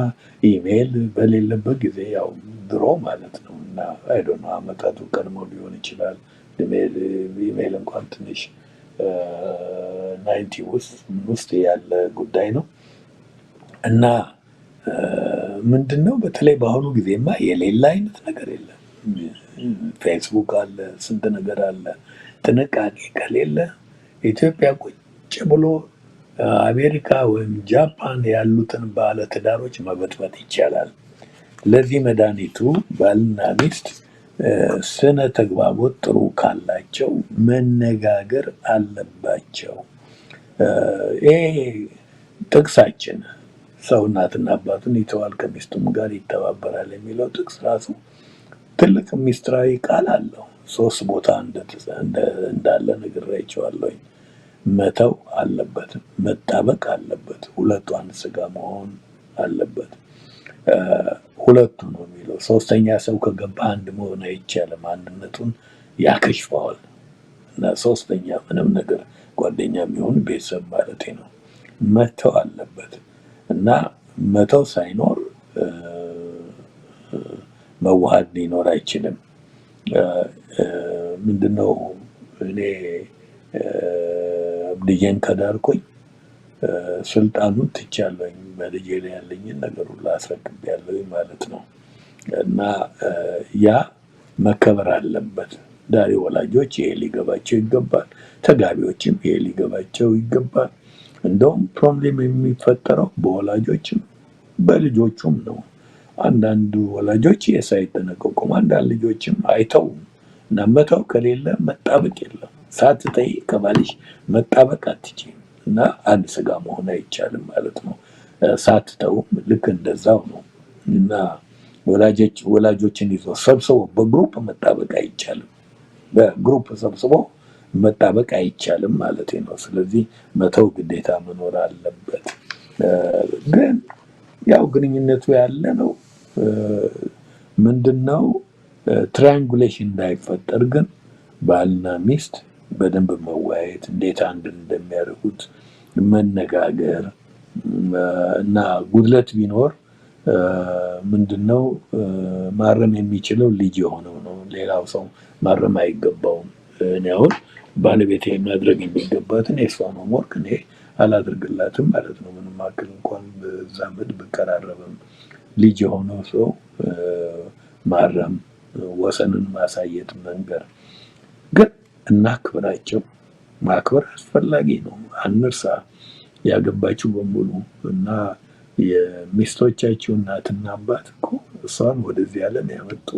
ኢሜይል በሌለበት ጊዜ ያው ድሮ ማለት ነው እና አይዶነ አመታቱ ቀድሞ ሊሆን ይችላል። ኢሜይል እንኳን ትንሽ 90 ውስጥ ያለ ጉዳይ ነው እና ምንድነው በተለይ በአሁኑ ጊዜማ የሌላ አይነት ነገር የለም። ፌስቡክ አለ፣ ስንት ነገር አለ። ጥንቃቄ ከሌለ ኢትዮጵያ ቁጭ ብሎ አሜሪካ ወይም ጃፓን ያሉትን ባለ ትዳሮች መበጥበጥ ይቻላል። ለዚህ መድኃኒቱ ባልና ሚስት ስነ ተግባቦት ጥሩ ካላቸው መነጋገር አለባቸው። ይሄ ጥቅሳችን ሰው እናትና አባቱን ይተዋል ከሚስቱም ጋር ይተባበራል የሚለው ጥቅስ ራሱ ትልቅ ሚስጥራዊ ቃል አለው። 3 ቦታ እንዳለ ነግሬያቸዋለሁ። መተው አለበት፣ መጣበቅ አለበት፣ ሁለቱ አንድ ስጋ መሆን አለበት። ሁለቱ ነው የሚለው። 3ኛ ሰው ከገባ አንድ መሆን አይቻልም፣ አንድነቱን ያከሽፈዋል። እና 3ኛ ምንም ነገር ጓደኛ የሚሆን ቤተሰብ ማለት ነው መተው አለበት። እና መተው ሳይኖር መዋሃድ ሊኖር አይችልም። ምንድነው እኔ ልጄን ከዳርኩኝ ስልጣኑን ትቻለሁኝ፣ በልጄ ላይ ያለኝን ነገር ሁሉ አስረክቤያለሁኝ ማለት ነው። እና ያ መከበር አለበት። ዳሪ ወላጆች ይሄ ሊገባቸው ይገባል፣ ተጋቢዎችም ይሄ ሊገባቸው ይገባል። እንደውም ፕሮብሌም የሚፈጠረው በወላጆችም በልጆቹም ነው። አንዳንድ ወላጆች ሳይጠነቀቁም አንዳንድ ልጆችም አይተውም። እና መተው ከሌለ መጣበቅ የለም። ሳትተይ ከባልሽ መጣበቅ አትችይም እና አንድ ስጋ መሆን አይቻልም ማለት ነው። ሳትተውም ልክ እንደዛው ነው። እና ወላጆችን ይዞ ሰብስቦ በግሩፕ መጣበቅ አይቻልም። በግሩፕ ሰብስቦ መጣበቅ አይቻልም ማለት ነው። ስለዚህ መተው ግዴታ መኖር አለበት። ግን ያው ግንኙነቱ ያለ ነው ምንድነው ትራያንጉሌሽን እንዳይፈጠር ግን ባልና ሚስት በደንብ መወያየት፣ እንዴት አንድ እንደሚያደርጉት መነጋገር እና ጉድለት ቢኖር ምንድነው ማረም የሚችለው ልጅ የሆነው ነው። ሌላው ሰው ማረም አይገባውም። እኔ አሁን ባለቤቴ ማድረግ የሚገባትን የሷን ሆምወርክ እኔ አላደርግላትም ማለት ነው። ምንም አክል እንኳን በዛመድ ብቀራረብም ልጅ የሆነው ሰው ማረም፣ ወሰንን ማሳየት፣ መንገር ግን እናክብራቸው። ማክበር አስፈላጊ ነው፣ አንርሳ። ያገባችሁ በሙሉ እና የሚስቶቻችሁ እናትና አባት እኮ እሷን ወደዚህ ዓለም ያመጡ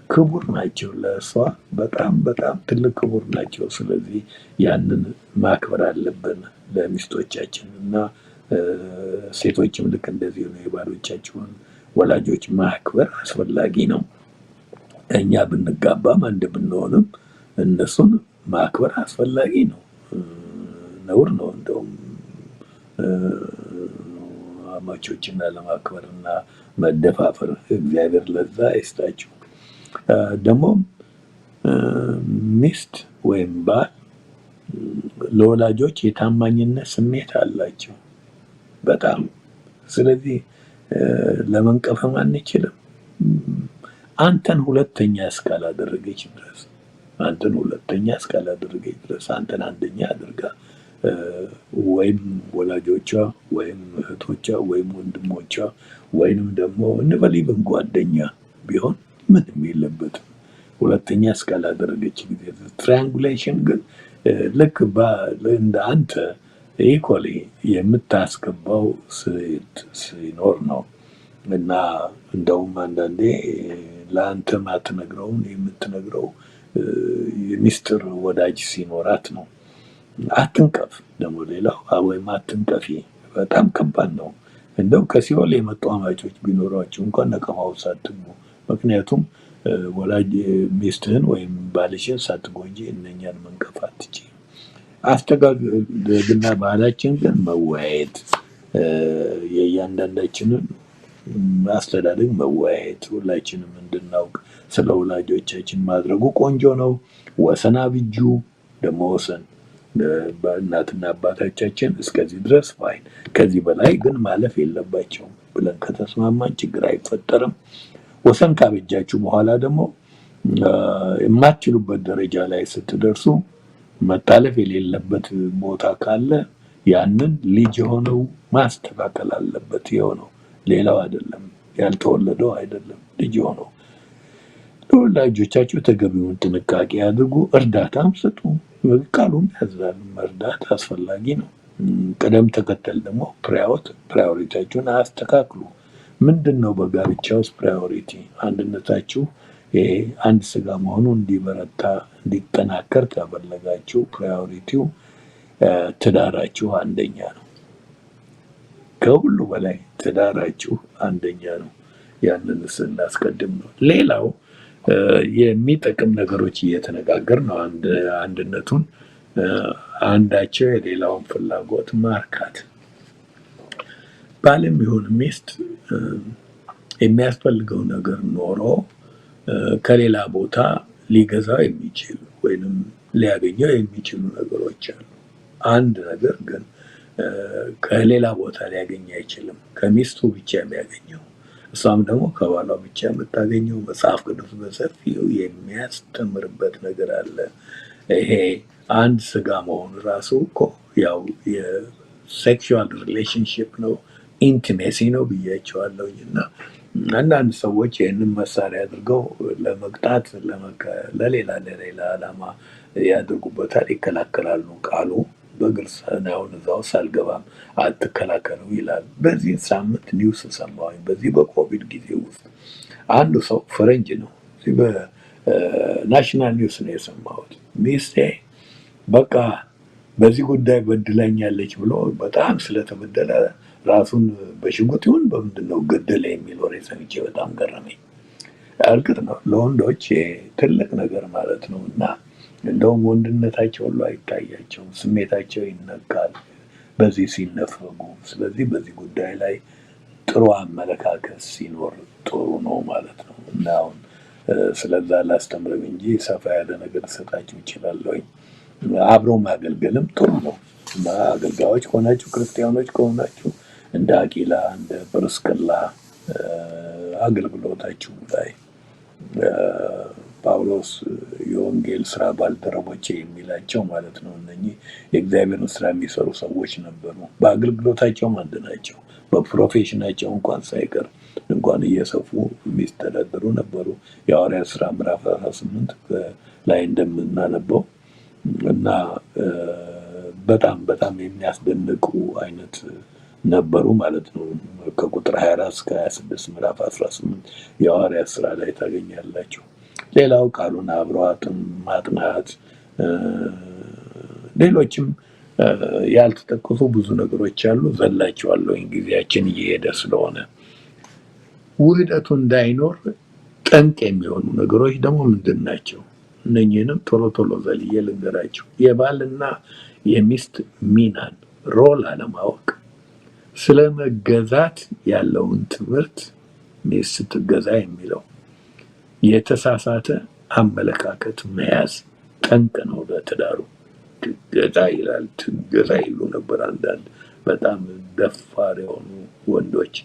ክቡር ናቸው። ለእሷ በጣም በጣም ትልቅ ክቡር ናቸው። ስለዚህ ያንን ማክበር አለብን ለሚስቶቻችን። እና ሴቶችም ልክ እንደዚህ ነው። የባሎቻቸውን ወላጆች ማክበር አስፈላጊ ነው። እኛ ብንጋባም አንድ ብንሆንም እነሱን ማክበር አስፈላጊ ነው። ነውር ነው እንደውም አማቾችና ለማክበርና መደፋፈር። እግዚአብሔር ለዛ አይስጣችሁ። ደግሞ ሚስት ወይም ባል ለወላጆች የታማኝነት ስሜት አላቸው በጣም። ስለዚህ ለመንቀፍም አንችልም። አንተን ሁለተኛ እስካላደረገች ድረስ አንተን አንደኛ አድርጋ ወይም ወላጆቿ ወይም እህቶቿ ወይም ወንድሞቿ ወይንም ደግሞ እንበሊብን ጓደኛ ቢሆን ምንም የለበትም ሁለተኛ እስካላደረገች ጊዜ። ትራያንጉሌሽን ግን ልክ እንደ አንተ ኢኮሊ የምታስገባው ሲኖር ነው። እና እንደውም አንዳንዴ ለአንተ ማትነግረውን የምትነግረው የሚስጥር ወዳጅ ሲኖራት ነው። አትንቀፍ ደግሞ ሌላው ወይም አትንቀፊ በጣም ከባድ ነው። እንደው ከሲኦል የመጡ አማቾች ቢኖሯቸው እንኳን ነቀፋው ሳትጉ። ምክንያቱም ወላጅ ሚስትህን ወይም ባልሽን ሳትጎጂ እነኛን መንቀፍ አትችይም። አስተጋግና ባህላችን ግን መወያየት፣ የእያንዳንዳችንን አስተዳደግ መወያየት፣ ሁላችንም እንድናውቅ ስለ ወላጆቻችን ማድረጉ ቆንጆ ነው። ወሰን አብጁ። ደግሞ ወሰን እናትና አባቶቻችን እስከዚህ ድረስ ፋይን፣ ከዚህ በላይ ግን ማለፍ የለባቸውም ብለን ከተስማማን ችግር አይፈጠርም። ወሰን ካበጃችሁ በኋላ ደግሞ የማትችሉበት ደረጃ ላይ ስትደርሱ መታለፍ የሌለበት ቦታ ካለ ያንን ልጅ የሆነው ማስተካከል አለበት። የሆነው ሌላው አይደለም፣ ያልተወለደው አይደለም፣ ልጅ የሆነው። ለወላጆቻችሁ ተገቢውን ጥንቃቄ አድርጉ፣ እርዳታም ስጡ። ቃሉም ያዛል፣ መርዳት አስፈላጊ ነው። ቅደም ተከተል ደግሞ ፕራዮሪቲያችሁን አስተካክሉ። ምንድን ነው በጋብቻ ውስጥ ፕራዮሪቲ? አንድነታችሁ ይሄ አንድ ስጋ መሆኑ እንዲበረታ እንዲጠናከር ከፈለጋችሁ ፕራዮሪቲው ትዳራችሁ አንደኛ ነው። ከሁሉ በላይ ትዳራችሁ አንደኛ ነው። ያንን ስናስቀድም ነው። ሌላው የሚጠቅም ነገሮች እየተነጋገር ነው። አንድነቱን አንዳቸው የሌላውን ፍላጎት ማርካት። ባልም ይሁን ሚስት የሚያስፈልገው ነገር ኖሮ ከሌላ ቦታ ሊገዛው የሚችል ወይንም ሊያገኘው የሚችሉ ነገሮች አሉ። አንድ ነገር ግን ከሌላ ቦታ ሊያገኝ አይችልም። ከሚስቱ ብቻ የሚያገኘው እሷም ደግሞ ከባሏ ብቻ የምታገኘው መጽሐፍ ቅዱስ በሰፊው የሚያስተምርበት ነገር አለ። ይሄ አንድ ስጋ መሆኑ ራሱ እኮ ያው የሴክሹዋል ሪሌሽንሽፕ ነው፣ ኢንቲሜሲ ነው ብያቸዋለሁኝ። እና አንዳንድ ሰዎች ይህንን መሳሪያ አድርገው ለመቅጣት ለሌላ ዓላማ ያደርጉበታል፣ ይከላከላሉ። ቃሉ በግልጽ አሁን እዛ ውስጥ አልገባም፣ አትከላከሉ ይላል። በዚህ ሳምንት ኒውስ ሰማሁኝ። በዚህ በኮቪድ ጊዜ ውስጥ አንዱ ሰው ፈረንጅ ነው፣ በናሽናል ኒውስ ነው የሰማሁት። ሚስቴ በቃ በዚህ ጉዳይ በድላኛለች ብሎ በጣም ስለተበደለ ራሱን በሽጉጥ ይሁን በምንድን ነው ገደለ የሚል ወሬ ሰምቼ በጣም ገረመኝ። እርግጥ ነው ለወንዶች ትልቅ ነገር ማለት ነው። እና እንደውም ወንድነታቸው ሁሉ አይታያቸውም፣ ስሜታቸው ይነካል በዚህ ሲነፈጉ። ስለዚህ በዚህ ጉዳይ ላይ ጥሩ አመለካከት ሲኖር ጥሩ ነው ማለት ነው። እና አሁን ስለዛ ላስተምርም እንጂ ሰፋ ያለ ነገር ልሰጣችሁ እችላለሁኝ። አብሮ ማገልገልም ጥሩ ነው። አገልጋዮች ከሆናችሁ ክርስቲያኖች ከሆናችሁ እንደ አቂላ እንደ ጵርስቅላ አገልግሎታችሁ ላይ ጳውሎስ የወንጌል ስራ ባልደረቦቼ የሚላቸው ማለት ነው። እነኚህ የእግዚአብሔርን ስራ የሚሰሩ ሰዎች ነበሩ። በአገልግሎታቸውም አንድ ናቸው። በፕሮፌሽናቸው እንኳን ሳይቀር እንኳን እየሰፉ የሚስተዳደሩ ነበሩ። የሐዋርያት ስራ ምዕራፍ 18 ላይ እንደምናነበው እና በጣም በጣም የሚያስደንቁ አይነት ነበሩ ማለት ነው። ከቁጥር 24 እስከ 26 ምዕራፍ 18 የሐዋርያት ስራ ላይ ታገኛላችሁ። ሌላው ቃሉን አብሮ ማጥናት፣ ሌሎችም ያልተጠቀሱ ብዙ ነገሮች አሉ። ዘላቸዋለሁ ጊዜያችን እየሄደ ስለሆነ። ውህደቱ እንዳይኖር ጠንቅ የሚሆኑ ነገሮች ደግሞ ምንድን ናቸው? እነኚህንም ቶሎ ቶሎ ዘልዬ ልንገራቸው። የባልና የሚስት ሚናን ሮል አለማወቅ፣ ስለ መገዛት ያለውን ትምህርት ሚስት ስትገዛ የሚለው የተሳሳተ አመለካከት መያዝ ጠንቅ ነው ለትዳሩ። ትገዛ ይላል፣ ትገዛ ይሉ ነበር አንዳንድ በጣም ደፋር የሆኑ ወንዶች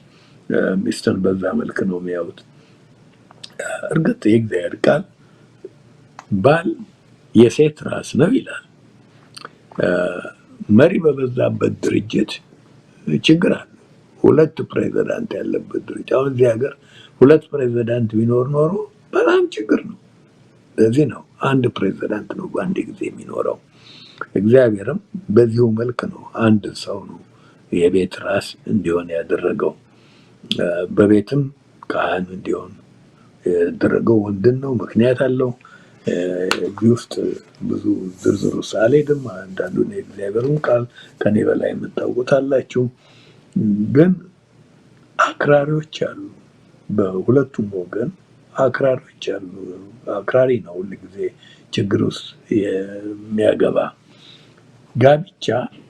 ሚስትን በዛ መልክ ነው የሚያዩት። እርግጥ የእግዚአብሔር ቃል ባል የሴት ራስ ነው ይላል። መሪ በበዛበት ድርጅት ችግር አለ። 2 ፕሬዚዳንት ያለበት ድርጅት፣ አሁን እዚህ ሀገር 2 ፕሬዚዳንት ቢኖር ኖሮ በጣም ችግር ነው። ለዚህ ነው አንድ ፕሬዚዳንት ነው በአንድ ጊዜ የሚኖረው። እግዚአብሔርም በዚሁ መልክ ነው አንድ ሰው ነው የቤት ራስ እንዲሆን ያደረገው። በቤትም ካህን እንዲሆን ያደረገው ወንድን ነው። ምክንያት አለው። እዚህ ውስጥ ብዙ ዝርዝር ውስጥ አልሄድም። አንዳንዱን የእግዚአብሔርን ቃል ከኔ በላይ የምታውቁት አላችሁ። ግን አክራሪዎች አሉ፣ በሁለቱም ወገን አክራሪዎች አሉ። አክራሪ ነው ሁል ጊዜ ችግር ውስጥ የሚያገባ። ጋብቻ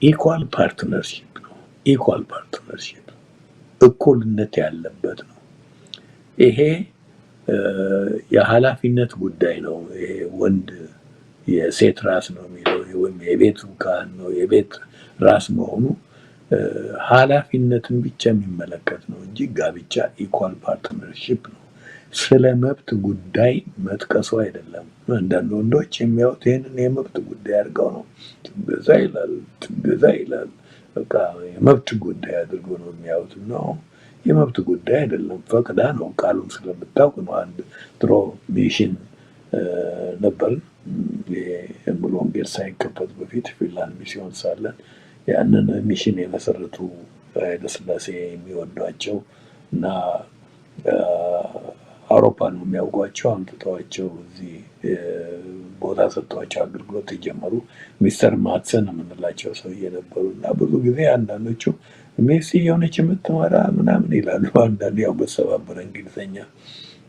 ኢኳል ፓርትነርሺፕ ነው። ኢኳል ፓርትነርሺፕ እኩልነት ያለበት ነው። ይሄ የኃላፊነት ጉዳይ ነው። ይሄ ወንድ የሴት ራስ ነው የሚለው ወይም የቤቱ ካህን ነው የቤት ራስ መሆኑ ኃላፊነትን ብቻ የሚመለከት ነው እንጂ ጋብቻ ኢኳል ፓርትነርሺፕ ነው። ስለ መብት ጉዳይ መጥቀሱ አይደለም። አንዳንድ ወንዶች የሚያዩት ይህንን የመብት ጉዳይ አድርገው ነው። ትገዛ ይላል በቃ የመብት ጉዳይ አድርገው ነው የሚያዩት ነው። የመብት ጉዳይ አይደለም፣ ፈቅዳ ነው። ቃሉን ስለምታውቅ ነው። አንድ ድሮ ሚሽን ነበር ሙሉ ወንጌል ሳይከፈት በፊት ፊንላንድ ሚስዮን ሳለን ያንን ሚሽን የመሰረቱ ኃይለሥላሴ የሚወዷቸው እና አውሮፓ ነው የሚያውቋቸው። አምጥተዋቸው እዚህ ቦታ ሰጥተዋቸው አገልግሎት የጀመሩ ሚስተር ማትሰን የምንላቸው ሰውዬ ነበሩ እና ብዙ ጊዜ አንዳንዶቹ ሜሲ የሆነች የምትመራ ምናምን ይላሉ። አንዳንድ ያው በተሰባበረ እንግሊዝኛ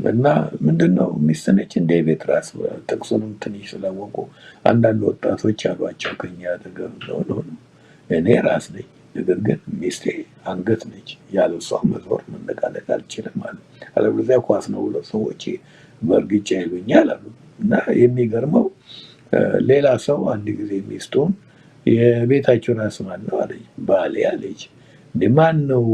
እና ምንድነው ሚስት ነች እንደ ቤት ራስ ጥቅሱንም ትንሽ ስላወቁ አንዳንድ ወጣቶች አሏቸው ከኛ አጠገብ ነው እኔ ራስ ነኝ፣ ነገር ግን ሚስቴ አንገት ነች፣ ያለ እሷ መዞር መነቃነቅ አልችልም አለ። አለበለዚያ ኳስ ነው ብለው ሰዎች በእርግጫ ይሉኛል አሉ። እና የሚገርመው ሌላ ሰው አንድ ጊዜ ሚስቱን የቤታቸው ራስ ማን ነው አለች። ባሌ አለች። ማን ነው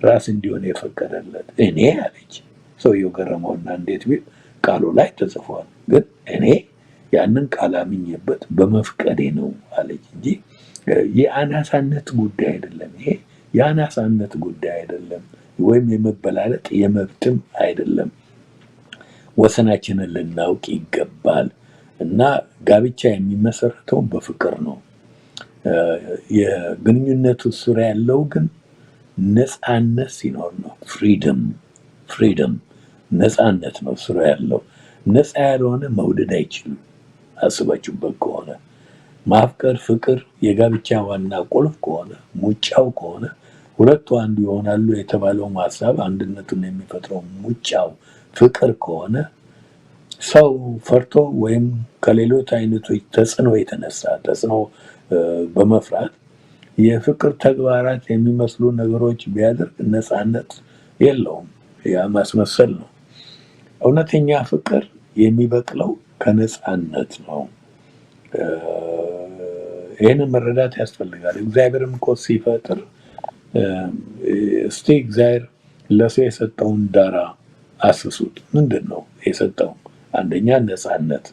ራስ እንዲሆን የፈቀደለት? እኔ አለች። ሰውየው ገረመውና እንዴት ቢል ቃሉ ላይ ተጽፏል፣ ግን እኔ ያንን ቃል አምኜበት በመፍቀዴ ነው አለች እንጂ የአናሳነት ጉዳይ አይደለም። ይሄ የአናሳነት ጉዳይ አይደለም፣ ወይም የመበላለጥ የመብትም አይደለም። ወሰናችንን ልናውቅ ይገባል እና ጋብቻ የሚመሰረተው በፍቅር ነው። የግንኙነቱ ስራ ያለው ግን ነፃነት ሲኖር ነው። ፍሪደም ነፃነት ነው ስራ ያለው። ነፃ ያልሆነ መውደድ አይችልም። አስባችሁበት ከሆነ ማፍቀር፣ ፍቅር የጋብቻ ዋና ቁልፍ ከሆነ ሙጫው ከሆነ ሁለቱ አንዱ ይሆናሉ የተባለው ሀሳብ አንድነቱን የሚፈጥረው ሙጫው ፍቅር ከሆነ ሰው ፈርቶ ወይም ከሌሎች አይነቶች ተጽዕኖ የተነሳ ተጽዕኖ በመፍራት የፍቅር ተግባራት የሚመስሉ ነገሮች ቢያደርግ ነፃነት የለውም። ያ ማስመሰል ነው። እውነተኛ ፍቅር የሚበቅለው ከነፃነት ነው። ይህንን መረዳት ያስፈልጋል። እግዚአብሔርም እኮ ሲፈጥር እስቲ እግዚአብሔር ለሰው የሰጠውን ዳራ አስሱት። ምንድን ነው የሰጠው? አንደኛ ነፃነት፣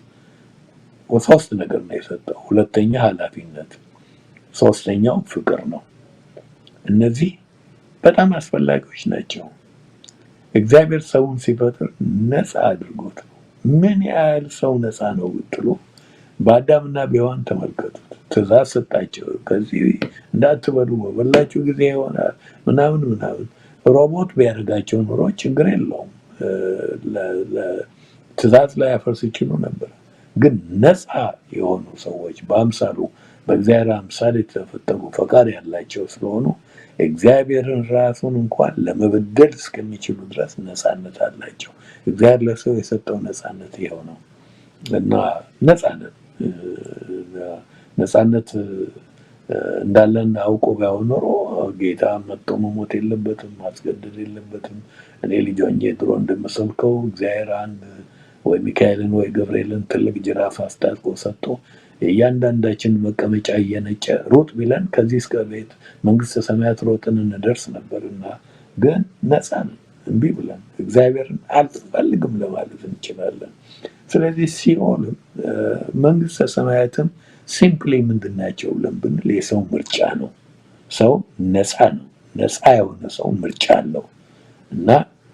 ሶስት ነገር ነው የሰጠው። ሁለተኛ ኃላፊነት፣ ሶስተኛው ፍቅር ነው። እነዚህ በጣም አስፈላጊዎች ናቸው። እግዚአብሔር ሰውን ሲፈጥር ነፃ አድርጎት ነው። ምን ያህል ሰው ነፃ ነው ብትሉ በአዳምና በሔዋን ተመልከቱት። ትእዛዝ ሰጣቸው፣ ከዚህ እንዳትበሉ በበላችሁ ጊዜ ይሆናል ምናምን ምናምን። ሮቦት ቢያደርጋቸው ኑሮ ችግር የለውም፣ ትእዛዝ ላይ ያፈርስ ይችሉ ነበር። ግን ነፃ የሆኑ ሰዎች በአምሳሉ በእግዚአብሔር አምሳል የተፈጠሩ ፈቃድ ያላቸው ስለሆኑ እግዚአብሔርን ራሱን እንኳን ለመበደል እስከሚችሉ ድረስ ነፃነት አላቸው። እግዚአብሔር ለሰው የሰጠው ነፃነት ይኸው ነው እና ነፃነት እንዳለን አውቆ ቢሆን ኖሮ ጌታ መጥቶ መሞት የለበትም፣ ማስገደድ የለበትም። እኔ ልጅ ሆኜ ድሮ እንደምሰብከው እግዚአብሔር አንድ ወይ ሚካኤልን ወይ ገብርኤልን ትልቅ ጅራፍ አስታጥቆ ሰጥቶ እያንዳንዳችን መቀመጫ እየነጨ ሩጥ ቢለን ከዚህ እስከ ቤት መንግስተ ሰማያት ሮጥን እንደርስ ነበርና፣ ግን ነፃ ነን። እምቢ ብለን እግዚአብሔርን አልፈልግም ለማለት እንችላለን። ስለዚህ ሲኦልም መንግስተ ሰማያትም ሲምፕሊ ምንድን ናቸው ብለን ብንል የሰው ምርጫ ነው። ሰው ነፃ ነው። ነፃ የሆነ ሰው ምርጫ አለው እና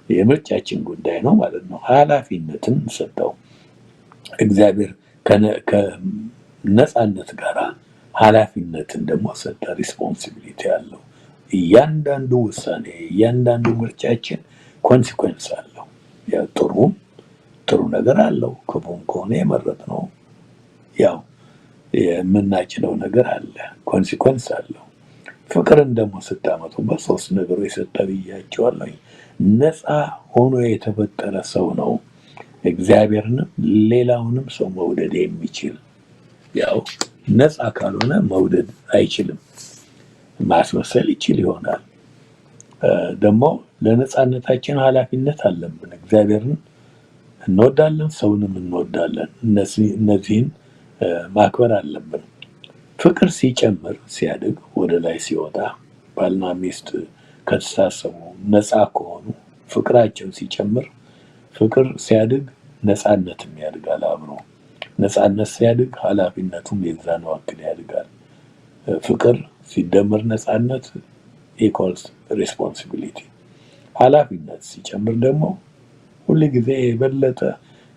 የምርጫችን ጉዳይ ነው ማለት ነው። ኃላፊነትን ሰጠው እግዚአብሔር ከነፃነት ጋር ኃላፊነትን ደግሞ ሰጠ። ሪስፖንሲቢሊቲ አለው። እያንዳንዱ ውሳኔ እያንዳንዱ ምርጫችን ኮንሲኩዌንስ አለው። ያው ጥሩ ነገር አለው፣ ክፉም ከሆነ የመረጥነው ያው የምናጭደው ነገር አለ፣ ኮንሲኩዌንስ አለው። ፍቅርን ደግሞ ስታመጡ በሶስት ነገሮች ሰጠ ብያቸዋለሁ። ነፃ ሆኖ የተፈጠረ ሰው ነው እግዚአብሔርንም ሌላውንም ሰው መውደድ የሚችል። ያው ነፃ ካልሆነ መውደድ አይችልም። ማስመሰል ይችል ይሆናል። ደግሞ ለነፃነታችን ኃላፊነት አለብን። እግዚአብሔርን እንወዳለን፣ ሰውንም እንወዳለን። እነዚህን ማክበር አለብን። ፍቅር ሲጨምር ሲያድግ ወደ ላይ ሲወጣ ባልና ሚስት ከተሳሰቡ ነፃ ከሆኑ ፍቅራቸው ሲጨምር፣ ፍቅር ሲያድግ ነፃነትም ያድጋል አብሮ። ነፃነት ሲያድግ ኃላፊነቱም የዛን ያክል ያድጋል። ፍቅር ሲደመር ነፃነት ኢኳልስ ሪስፖንሲቢሊቲ። ኃላፊነት ሲጨምር ደግሞ ሁል ጊዜ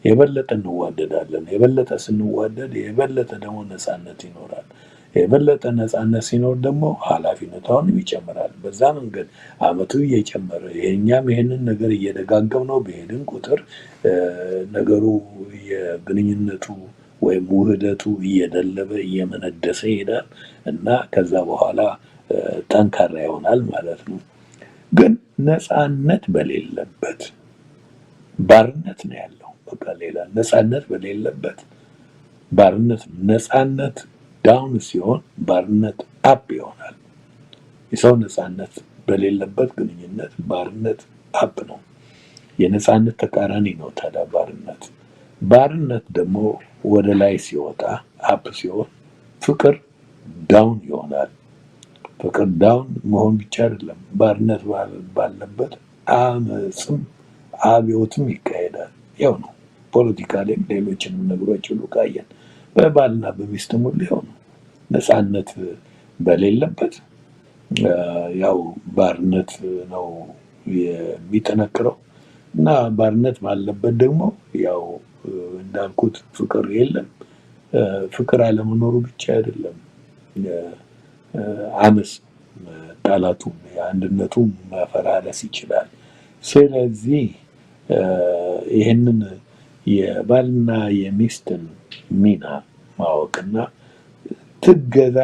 የበለጠ እንዋደዳለን። የበለጠ ስንዋደድ የበለጠ ደግሞ ነፃነት ይኖራል። የበለጠ ነፃነት ሲኖር ደግሞ ኃላፊነቱ አሁንም ይጨምራል። በዛ መንገድ አመቱ እየጨመረ የእኛም ይህንን ነገር እየደጋገምነው በሄድን ቁጥር ነገሩ የግንኙነቱ ወይም ውህደቱ እየደለበ እየመነደሰ ይሄዳል እና ከዛ በኋላ ጠንካራ ይሆናል ማለት ነው። ግን ነፃነት በሌለበት ባርነት ነው ያለው። በቃ ሌላ ነፃነት በሌለበት ባርነት ነው። ነፃነት ዳውን ሲሆን ባርነት አፕ ይሆናል። የሰው ነፃነት በሌለበት ግንኙነት ባርነት አፕ ነው። የነፃነት ተቃራኒ ነው ታዲያ ባርነት። ባርነት ደግሞ ወደ ላይ ሲወጣ አፕ ሲሆን ፍቅር ዳውን ይሆናል። ፍቅር ዳውን መሆን ብቻ አይደለም፣ ባርነት ባለበት አመፅም አብዮትም ይካሄዳል። ያው ነው ፖለቲካ ላይም ሌሎችንም ነገሮች ሁሉ ካየን በባልና በሚስትም ሁሉ ያው ነው። ነፃነት በሌለበት ያው ባርነት ነው የሚጠነክረው እና ባርነት ባለበት ደግሞ ያው እንዳልኩት ፍቅር የለም። ፍቅር አለመኖሩ ብቻ አይደለም አመፅ ጣላቱ የአንድነቱ መፈራረስ ይችላል። ስለዚህ ይህንን የባልና የሚስትን ሚና ማወቅና ትገዛ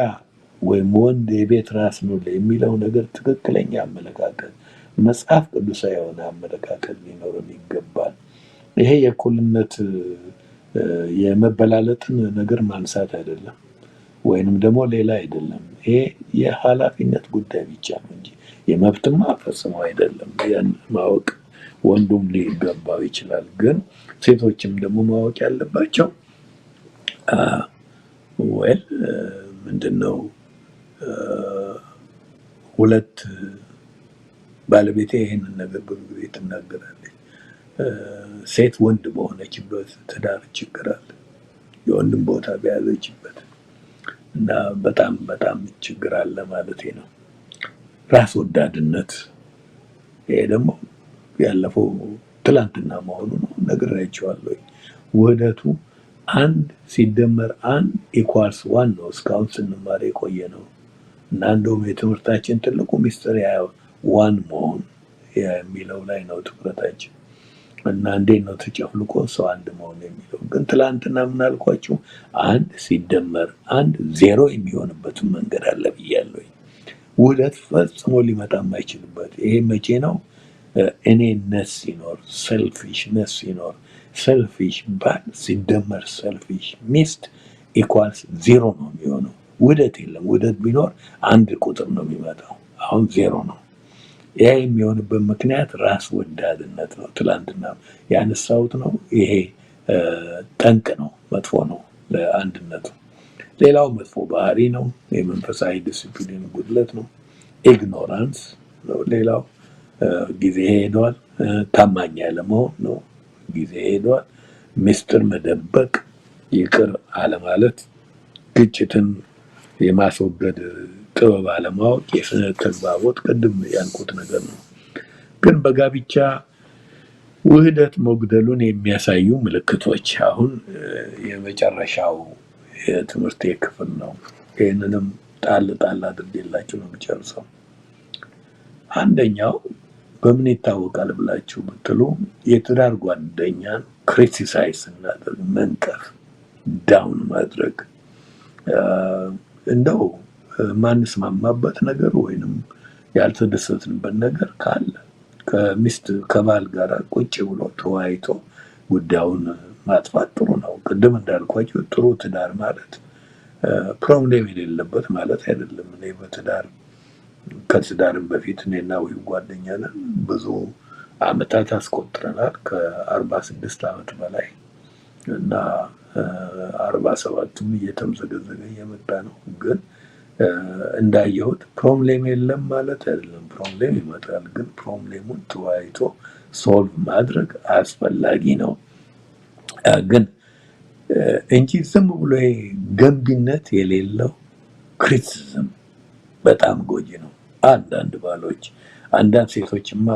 ወይም ወንድ የቤት ራስ ነው የሚለው ነገር ትክክለኛ አመለካከት መጽሐፍ ቅዱሳዊ የሆነ አመለካከት ሊኖረን ይገባል። ይሄ የእኩልነት የመበላለጥን ነገር ማንሳት አይደለም፣ ወይንም ደግሞ ሌላ አይደለም። ይሄ የኃላፊነት ጉዳይ ብቻ ነው እንጂ የመብትማ ፈጽሞ አይደለም። ያን ማወቅ ወንዱም ሊገባው ይችላል። ግን ሴቶችም ደግሞ ማወቅ ያለባቸው ወል ምንድነው ሁለት ባለቤቴ ይሄንን ነገር ብዙ ጊዜ ትናገራለች። ሴት ወንድ በሆነችበት ትዳር ችግር አለ፣ የወንድም ቦታ በያዘችበት እና በጣም በጣም ችግር አለ ማለቴ ነው። ራስ ወዳድነት፣ ይሄ ደግሞ ያለፈው ትላንትና መሆኑ ነው፣ ነግሬያቸዋለሁ። ውህደቱ አንድ ሲደመር አንድ ኢኳልስ ዋን ነው እስካሁን ስንማር የቆየ ነው እና እንደውም የትምህርታችን ትልቁ ሚስጥር ያ ዋን መሆን የሚለው ላይ ነው ትኩረታችን እና እንዴት ነው ተጨፍልቆ ሰው አንድ መሆን የሚለው። ግን ትላንትና ምን አልኳችሁ? አንድ ሲደመር አንድ ዜሮ የሚሆንበትን መንገድ አለ ብያለሁ። ውህደት ፈጽሞ ሊመጣ የማይችልበት ይሄ መቼ ነው? እኔነት ሲኖር፣ ሰልፊሽነስ ሲኖር፣ ሰልፊሽ ባል ሲደመር ሰልፊሽ ሚስት ኢኳልስ ዜሮ ነው የሚሆነው። ውህደት የለም። ውህደት ቢኖር አንድ ቁጥር ነው የሚመጣው፣ አሁን ዜሮ ነው። ያ የሚሆንበት ምክንያት ራስ ወዳድነት ነው። ትላንትና ያነሳሁት ነው። ይሄ ጠንቅ ነው፣ መጥፎ ነው ለአንድነቱ። ሌላው መጥፎ ባህሪ ነው፣ የመንፈሳዊ ዲስፕሊን ጉድለት ነው። ኢግኖራንስ ነው ሌላው። ጊዜ ሄዷል። ታማኝ ያለመሆን ነው፣ ጊዜ ሄዷል። ምስጢር መደበቅ፣ ይቅር አለማለት፣ ግጭትን የማስወገድ ጥበብ አለማወቅ፣ የስነ ተግባቦት ቅድም ያልኩት ነገር ነው። ግን በጋብቻ ውህደት መጉደሉን የሚያሳዩ ምልክቶች አሁን የመጨረሻው የትምህርት ክፍል ነው። ይህንንም ጣል ጣል አድርጌላችሁ ነው የሚጨርሰው። አንደኛው በምን ይታወቃል ብላችሁ ብትሉ የትዳር ጓደኛን ክሪቲሳይዝ እናደርግ፣ መንቀፍ፣ ዳውን ማድረግ እንደው ማንስማማበት ነገር ወይንም ያልተደሰትንበት ነገር ካለ ከሚስት ከባል ጋር ቁጭ ብሎ ተወያይቶ ጉዳዩን ማጥፋት ጥሩ ነው። ቅድም እንዳልኳቸው ጥሩ ትዳር ማለት ፕሮብሌም የሌለበት ማለት አይደለም። እኔ በትዳር ከትዳርም በፊት እኔና ወይ ጓደኛ ነን፣ ብዙ አመታት አስቆጥረናል፣ ከ46 አመት በላይ እና 47ቱም እየተምዘገዘገ እየመጣ ነው። ግን እንዳየሁት ፕሮብሌም የለም ማለት አይደለም። ፕሮብሌም ይመጣል፣ ግን ፕሮብሌሙን ተወያይቶ ሶልቭ ማድረግ አስፈላጊ ነው። ግን እንጂ ዝም ብሎ ገንቢነት የሌለው ክሪቲሲዝም በጣም ጎጂ ነው። አንዳንድ ባሎች፣ አንዳንድ ሴቶችማ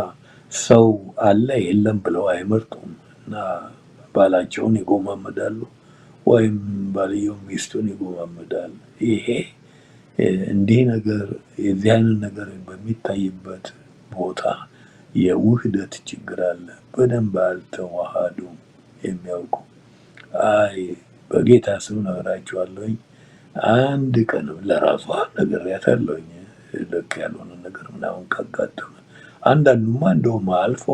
ሰው አለ የለም ብለው አይመርጡም እና ባላቸውን ይጎማመዳሉ ወይም ባልየው ሚስቱን ይጎማመዳል። ይሄ እንዲህ ነገር የዚህ አይነት ነገር በሚታይበት ቦታ የውህደት ችግር አለ። በደንብ አልተዋሃዱም የሚያውቁ አይ በጌታ ስም ነግራችኋለሁኝ። አንድ ቀንም ለራሷ ነግሬያታለሁኝ። ልክ ያልሆነ ነገር ምናምን ካጋጠመ አንዳንዱማ እንደውም አልፎ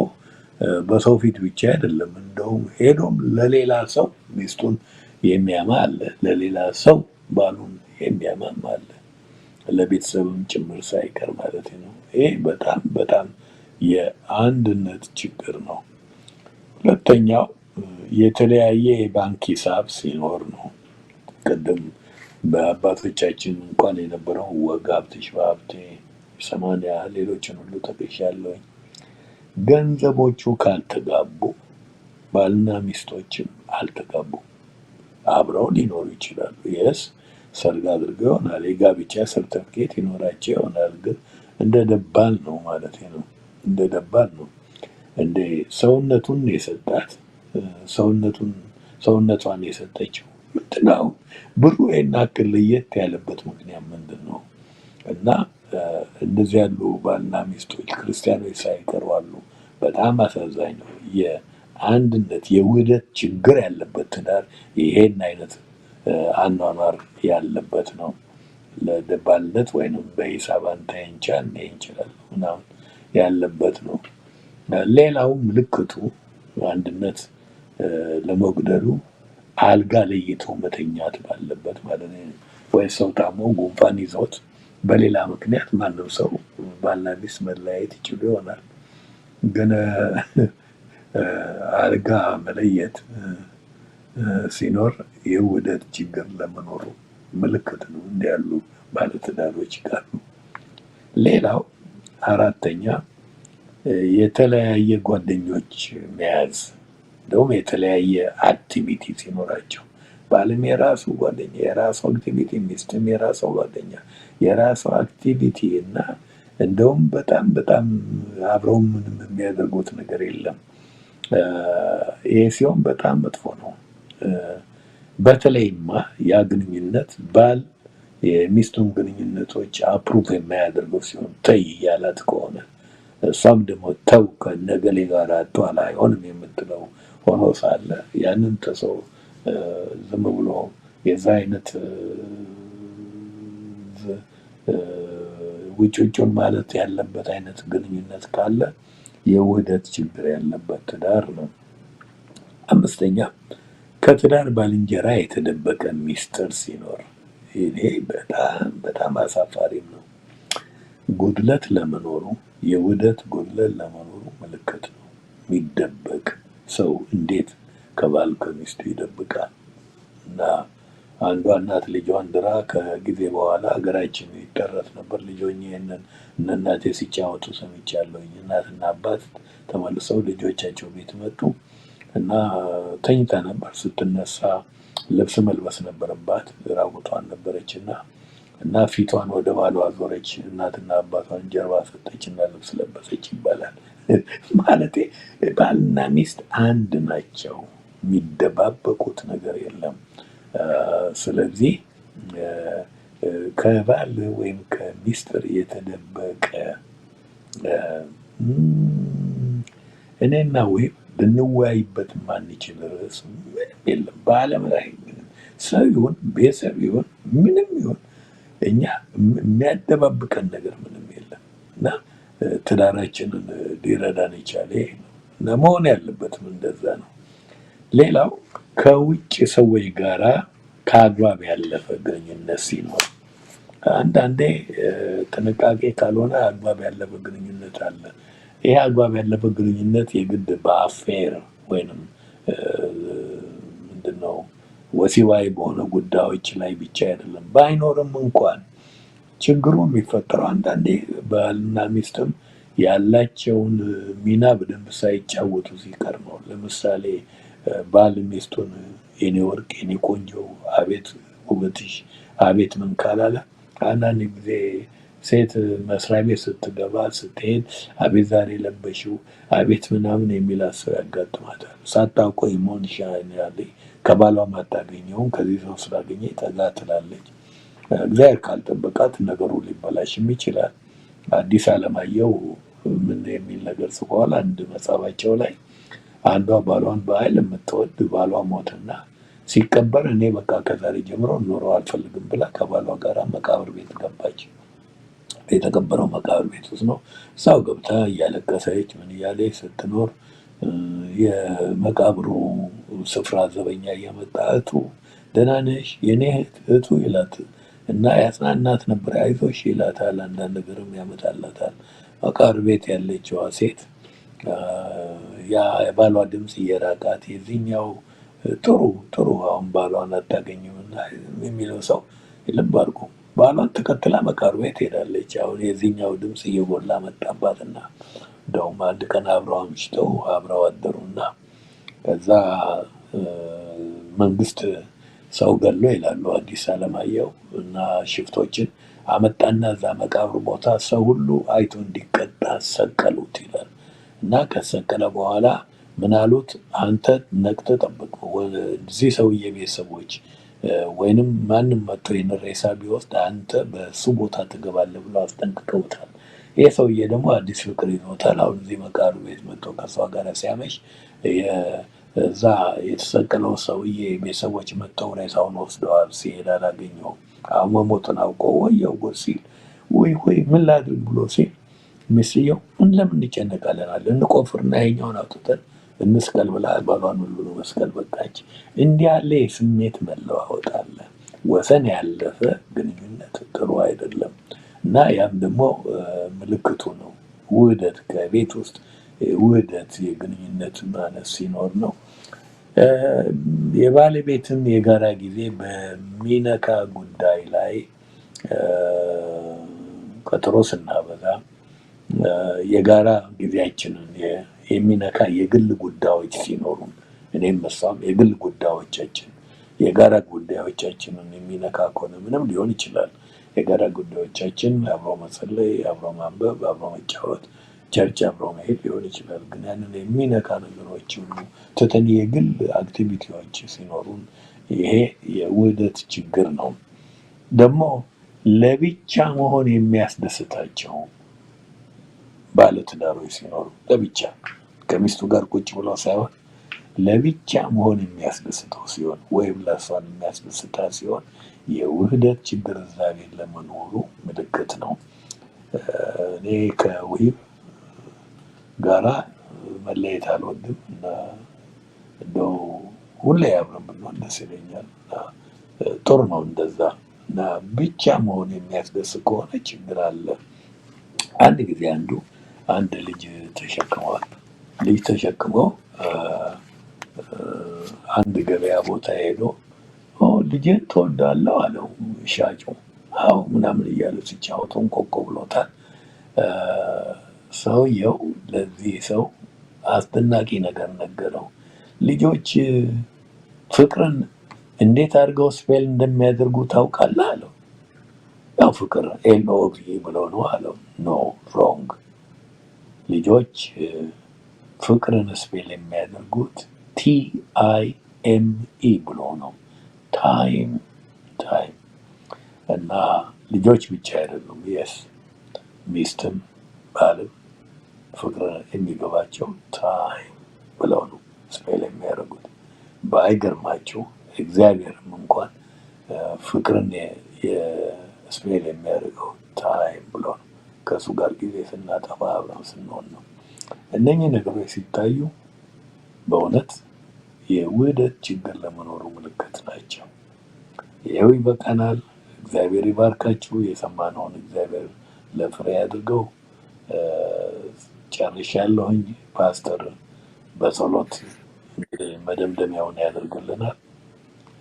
በሰው ፊት ብቻ አይደለም እንደውም ሄዶም ለሌላ ሰው ሚስቱን የሚያማ አለ፣ ለሌላ ሰው ባሉን የሚያማም አለ፣ ለቤተሰብም ጭምር ሳይቀር ማለት ነው። ይሄ በጣም በጣም የአንድነት ችግር ነው። ሁለተኛው የተለያየ የባንክ ሂሳብ ሲኖር ነው። ቅድም በአባቶቻችን እንኳን የነበረው ወግ ሀብትሽ በሀብቴ 80 ሌሎችን ሁሉ ጠቅሻለሁኝ። ገንዘቦቹ ካልተጋቡ ባልና ሚስቶችም አልተጋቡ አብረው ሊኖሩ ይችላሉ። የስ ሰርግ አድርገው ይሆናል፣ የጋብቻ ሰርተፍኬት ይኖራቸው ይሆናል። ግን እንደ ደባል ነው ማለት ነው። እንደ ደባል ነው። እንደ ሰውነቱን የሰጣት ሰውነቷን የሰጠችው ምንድነው? ብሩ የናክል ለየት ያለበት ምክንያት ምንድን ነው? እና እንደዚህ ያሉ ባልና ሚስቶች ክርስቲያኖች ሳይቀሩ አሉ። በጣም አሳዛኝ ነው። የአንድነት የውህደት ችግር ያለበት ትዳር ይሄን አይነት አኗኗር ያለበት ነው። ለደባልነት ወይንም በሂሳብ አንተ እንቻል እንችላል ምናምን ያለበት ነው። ሌላው ምልክቱ አንድነት ለመጉደሉ አልጋ ለይቶ መተኛት ባለበት ማለት ነው። ወይ ሰው ታሞ ጉንፋን ይዞት በሌላ ምክንያት ማንም ሰው ባልና ሚስት መለያየት ይችሉ ይሆናል። ግን አልጋ መለየት ሲኖር የውህደት ችግር ለመኖሩ ምልክት ነው። እንዲህ ያሉ ባለትዳሮች ካሉ ሌላው አራተኛ የተለያየ ጓደኞች መያዝ፣ እንደውም የተለያየ አክቲቪቲ ሲኖራቸው ባልም የራሱ ጓደኛ የራሱ አክቲቪቲ፣ ሚስትም የራሱ ጓደኛ የራሱ አክቲቪቲ እና እንደውም በጣም በጣም አብረው ምንም የሚያደርጉት ነገር የለም። ይሄ ሲሆን በጣም መጥፎ ነው። በተለይማ ያ ግንኙነት ባል የሚስቱን ግንኙነቶች አፕሩቭ የማያደርገው ሲሆን ተይ እያላት ከሆነ እሷም ደግሞ ተው ከነገሌ ጋር አቷል አይሆንም የምትለው ሆኖ ሳለ ያንን ተሰው ዝም ብሎ የዛ አይነት ውጭውን ማለት ያለበት አይነት ግንኙነት ካለ የውህደት ችግር ያለበት ትዳር ነው። አምስተኛ ከትዳር ባልንጀራ የተደበቀ ሚስጥር ሲኖር ይሄ በጣም በጣም አሳፋሪም ነው። ጉድለት ለመኖሩ የውህደት ጉድለት ለመኖሩ ምልክት ነው። የሚደበቅ ሰው እንዴት ከባል ከሚስቱ ይደብቃል? እና አንዷ እናት ልጇን ድራ ከጊዜ በኋላ ሀገራችን ይጠረት ነበር። ልጆኝ ይሄንን እነ እናቴ ሲጫወቱ ሰምቻለሁኝ። እናትና አባት ተመልሰው ልጆቻቸው ቤት መጡ እና ተኝታ ነበር። ስትነሳ ልብስ መልበስ ነበረባት፣ ራቁቷን ነበረችና እና ፊቷን ወደ ባሏ ዞረች። እናትና አባቷን ጀርባ ሰጠችና ልብስ ለበሰች ይባላል። ማለቴ ባልና ሚስት አንድ ናቸው፣ የሚደባበቁት ነገር የለም። ስለዚህ ከባል ወይም ከሚስጥር የተደበቀ እኔና ወይም ልንወያይበት ማንችል ርዕስ ምንም የለም በዓለም ላይ። ሰው ይሁን ቤተሰብ ይሁን ምንም ይሁን እኛ የሚያደባብቀን ነገር ምንም የለም እና ትዳራችንን ሊረዳን የቻለ ይሄ ነው እና መሆን ያለበትም እንደዛ ነው። ሌላው ከውጭ ሰዎች ጋራ ከአግባብ ያለፈ ግንኙነት ሲኖር፣ አንዳንዴ ጥንቃቄ ካልሆነ አግባብ ያለፈ ግንኙነት አለ። ይሄ አግባብ ያለፈ ግንኙነት የግድ በአፌር ወይንም ምንድነው ወሲባዊ በሆነ ጉዳዮች ላይ ብቻ አይደለም። ባይኖርም እንኳን ችግሩ የሚፈጠረው አንዳንዴ ባልና ሚስትም ያላቸውን ሚና በደንብ ሳይጫወቱ ሲቀር ነው። ለምሳሌ ባል ሚስቱን የኔ ወርቅ የኔ ቆንጆ አቤት ውበትሽ አቤት ምን ካላለ አንዳንድ ጊዜ ሴት መስሪያ ቤት ስትገባ ስትሄድ አቤት ዛሬ ለበሽው አቤት ምናምን የሚላት ሰው ያጋጥማታል። ሳታውቀው መሆን ይሻላል። ከባሏ ማታገኘውን ከዚህ ሰው ስላገኘ ጠጋ ትላለች። እግዚአብሔር ካልጠበቃት ነገሩ ሊበላሽም ይችላል። አዲስ አለማየሁ ምን የሚል ነገር ጽፏል አንድ መጽሐፋቸው ላይ አንዷ ባሏን በኃይል የምትወድ ባሏ ሞትና ሲቀበር እኔ በቃ ከዛሬ ጀምሮ ኑሮ አልፈልግም ብላ ከባሏ ጋር መቃብር ቤት ገባች። የተቀበረው መቃብር ቤት ውስጥ ነው። እዛው ገብታ እያለቀሰች ምን እያለች ስትኖር የመቃብሩ ስፍራ ዘበኛ እየመጣ እህቱ ደህና ነሽ የኔ እህቱ ይላት እና ያጽናናት ነበር። አይዞሽ ይላታል። አንዳንድ ነገርም ያመጣላታል። መቃብር ቤት ያለችዋ ሴት ያ የባሏ ድምፅ እየራቃት የዚህኛው ጥሩ አሁን ባሏን አታገኝምና የሚለው ሰው ልብ አድርጎ ባሏን ተከትላ መቃብር ቤት ሄዳለች። አሁን የዚህኛው ድምፅ እየጎላ መጣባትና እንደውም አንድ ቀን አብረው አምሽተው አብረው አደሩና ከዛ መንግስት ሰው ገሎ ይላሉ አዲስ አለማየሁ እና ሽፍቶችን አመጣና እዛ መቃብር ቦታ ሰው ሁሉ አይቶ እንዲቀጣ ሰቀሉት ይላል። እና ከሰቀለ በኋላ ምን አሉት? አንተ ነቅተህ ጠብቅ፣ እዚህ ሰውዬ ቤተሰቦች ወይንም ማንም መጥቶ ይህን ሬሳ ቢወስድ አንተ በሱ ቦታ ትገባለህ ብሎ አስጠንቅቀውታል። ይህ ሰውዬ ደግሞ አዲስ ፍቅር ይዞታል። አሁን እዚህ መቃብር ቤት መጥቶ ከሷ ጋር ሲያመሽ እዛ የተሰቀለው ሰውዬ ቤተሰቦች መጥተው ሬሳውን ወስደዋል። ሲሄድ አላገኘውም። አሁን መሞቱን አውቆ ወየው ጉድ ሲል ወይ ምን ላድርግ ብሎ ሲል ሚስትየው ምን ለምን እንጨነቃለን አለ እንቆፍርና ይኸኛውን አውጥተን እንስቀል ብላ ባሏን ሁሉ መስቀል በቃች። እንዲህ ያለ የስሜት መለዋወጥ አለ። ወሰን ያለፈ ግንኙነት ጥሩ አይደለም እና ያም ደግሞ ምልክቱ ነው። ውህደት ከቤት ውስጥ ውህደት የግንኙነት ማነስ ሲኖር ነው። የባለቤትን የጋራ ጊዜ በሚነካ ጉዳይ ላይ ቀጠሮ ስናበዛ የጋራ ጊዜያችንን የሚነካ የግል ጉዳዮች ሲኖሩ እኔም እሷም የግል ጉዳዮቻችን የጋራ ጉዳዮቻችንን የሚነካ ከሆነ ምንም ሊሆን ይችላል። የጋራ ጉዳዮቻችን አብሮ መጸለይ፣ አብሮ ማንበብ፣ አብሮ መጫወት፣ ቸርች አብሮ መሄድ ሊሆን ይችላል። ግን ያንን የሚነካ ነገሮች ሁሉ ትተን የግል አክቲቪቲዎች ሲኖሩን ይሄ የውህደት ችግር ነው። ደግሞ ለብቻ መሆን የሚያስደስታቸው ባለትዳሮች ሲኖሩ ለብቻ ከሚስቱ ጋር ቁጭ ብሎ ሳይሆን ለብቻ መሆን የሚያስደስተው ሲሆን ወይም ለእሷን የሚያስደስታት ሲሆን የውህደት ችግር እዛ ቤት ለመኖሩ ምልክት ነው። እኔ ከውሂብ ጋራ መለየት አልወድም እና እንደው ሁሌ አብረን ብንሆን ደስ ይለኛል። ጥሩ ነው እንደዛ እና ብቻ መሆን የሚያስደስት ከሆነ ችግር አለ። አንድ ጊዜ አንድ ልጅ ተሸክመዋል። ልጅ ተሸክመው አንድ ገበያ ቦታ ሄዶ ልጅን ትወዳለህ አለው ሻጩ። አዎ ምናምን እያለ ሲጫወተው እንቆቆ ብሎታል። ሰውየው ለዚህ ሰው አስደናቂ ነገር ነገረው። ልጆች ፍቅርን እንዴት አድርገው ስፔል እንደሚያደርጉ ታውቃለህ አለው። ያው ፍቅር LOV ብለው ነው አለው። ኖ ሮንግ። ልጆች ፍቅርን ስፔል የሚያደርጉት TIME ብሎ ነው። ታይም እና ልጆች ብቻ አይደሉም። የስ ሚስትም ባልም ፍቅር የሚገባቸው ታይም ብለው ነው ስፔል የሚያደርጉት። ባይገርማችሁ እግዚአብሔርም እንኳን ፍቅርን ስፔል የሚያደርገው ታይም ብሎ ነው። ከእሱ ጋር ጊዜ ስናጠፋ አብረን ስንሆን ነው። እነኚህ ነገሮች ሲታዩ በእውነት የውህደት ችግር ለመኖሩ ምልክት ናቸው። ይኸው ይበቃናል። እግዚአብሔር ይባርካችሁ። የሰማነውን እግዚአብሔር ለፍሬ አድርገው። ጨርሻለሁኝ። ፓስተር በጸሎት መደምደሚያውን ያደርግልናል።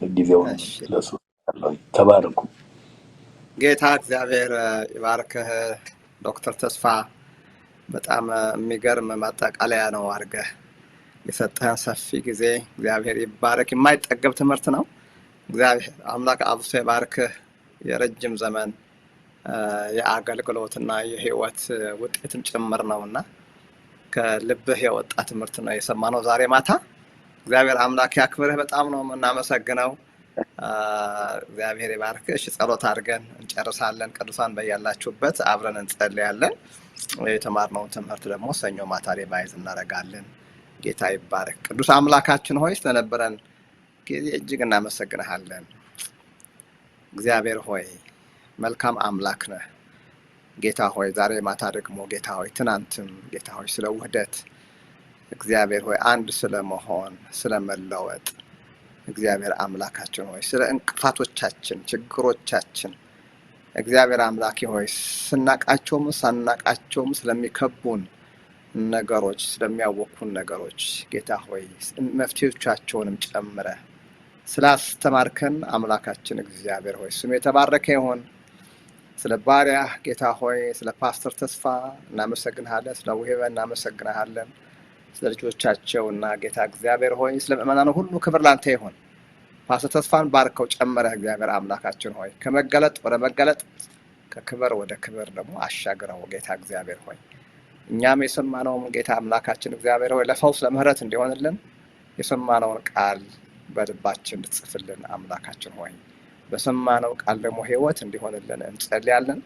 ጊዜውን ለሱ ያለሁኝ። ተባረኩ። ጌታ እግዚአብሔር ይባርክህ ዶክተር ተስፋ። በጣም የሚገርም ማጠቃለያ ነው አድርገህ የሰጠህን ሰፊ ጊዜ። እግዚአብሔር ይባረክ። የማይጠገብ ትምህርት ነው። እግዚአብሔር አምላክ አብዝቶ ይባርክህ። የረጅም ዘመን የአገልግሎትና የህይወት ውጤትም ጭምር ነውና ከልብህ የወጣ ትምህርት ነው የሰማነው ዛሬ ማታ። እግዚአብሔር አምላክ ያክብርህ። በጣም ነው የምናመሰግነው። እግዚአብሔር ይባርክ። እሺ ጸሎት አድርገን እንጨርሳለን። ቅዱሳን በያላችሁበት አብረን እንጸልያለን። የተማርነውን ትምህርት ደግሞ ሰኞ ማታ ሪቫይዝ እናደርጋለን። ጌታ ይባረክ። ቅዱስ አምላካችን ሆይ ስለነበረን ጊዜ እጅግ እናመሰግንሃለን። እግዚአብሔር ሆይ መልካም አምላክ ነህ። ጌታ ሆይ ዛሬ ማታ ደግሞ ጌታ ሆይ ትናንትም ጌታ ሆይ ስለ ውህደት እግዚአብሔር ሆይ አንድ ስለመሆን ስለመለወጥ እግዚአብሔር አምላካችን ሆይ ስለ እንቅፋቶቻችን ችግሮቻችን እግዚአብሔር አምላኬ ሆይ ስናቃቸውም ሳናቃቸውም ስለሚከቡን ነገሮች ስለሚያወኩን ነገሮች ጌታ ሆይ መፍትሄዎቻቸውንም ጨምረ ስላስተማርከን አምላካችን እግዚአብሔር ሆይ ስም የተባረከ ይሁን። ስለ ባሪያ ጌታ ሆይ ስለ ፓስተር ተስፋ እናመሰግንሃለን። ስለ ውሄበ እናመሰግንሃለን። ስለ ልጆቻቸውና ጌታ እግዚአብሔር ሆይ ስለ ምእመናኑ ሁሉ ክብር ላንተ ይሁን። ፓስተር ተስፋን ባርከው ጨመረህ እግዚአብሔር አምላካችን ሆይ ከመገለጥ ወደ መገለጥ ከክብር ወደ ክብር ደግሞ አሻግረው ጌታ እግዚአብሔር ሆይ እኛም የሰማነውን ጌታ አምላካችን እግዚአብሔር ሆይ ለፈውስ ለምህረት እንዲሆንልን የሰማነውን ቃል በልባችን እንድትጽፍልን አምላካችን ሆይ በሰማነው ቃል ደግሞ ህይወት እንዲሆንልን እንጸልያለን።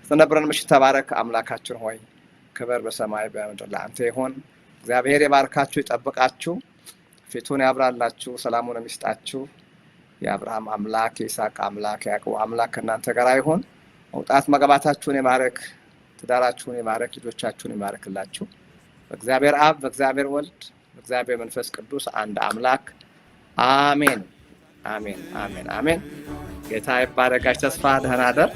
ስለነበረን ምሽት ተባረክ አምላካችን ሆይ ክብር በሰማይ በምድር ለአንተ ይሁን። እግዚአብሔር ይባርካችሁ ይጠብቃችሁ፣ ፊቱን ያብራላችሁ፣ ሰላሙን ይስጣችሁ። የአብርሃም አምላክ የይስሐቅ አምላክ የያዕቆብ አምላክ ከእናንተ ጋር ይሁን። መውጣት መግባታችሁን ይባርክ፣ ትዳራችሁን ይባርክ፣ ልጆቻችሁን ይባርክላችሁ። በእግዚአብሔር አብ በእግዚአብሔር ወልድ በእግዚአብሔር መንፈስ ቅዱስ አንድ አምላክ አሜን አሜን አሜን አሜን። ጌታ ይባረካችሁ። ተስፋ ደህና ደር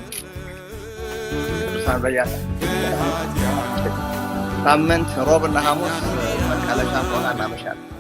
ሳምንት ሮብና ሐሙስ መቀለሻ ሆና እናመሻለን።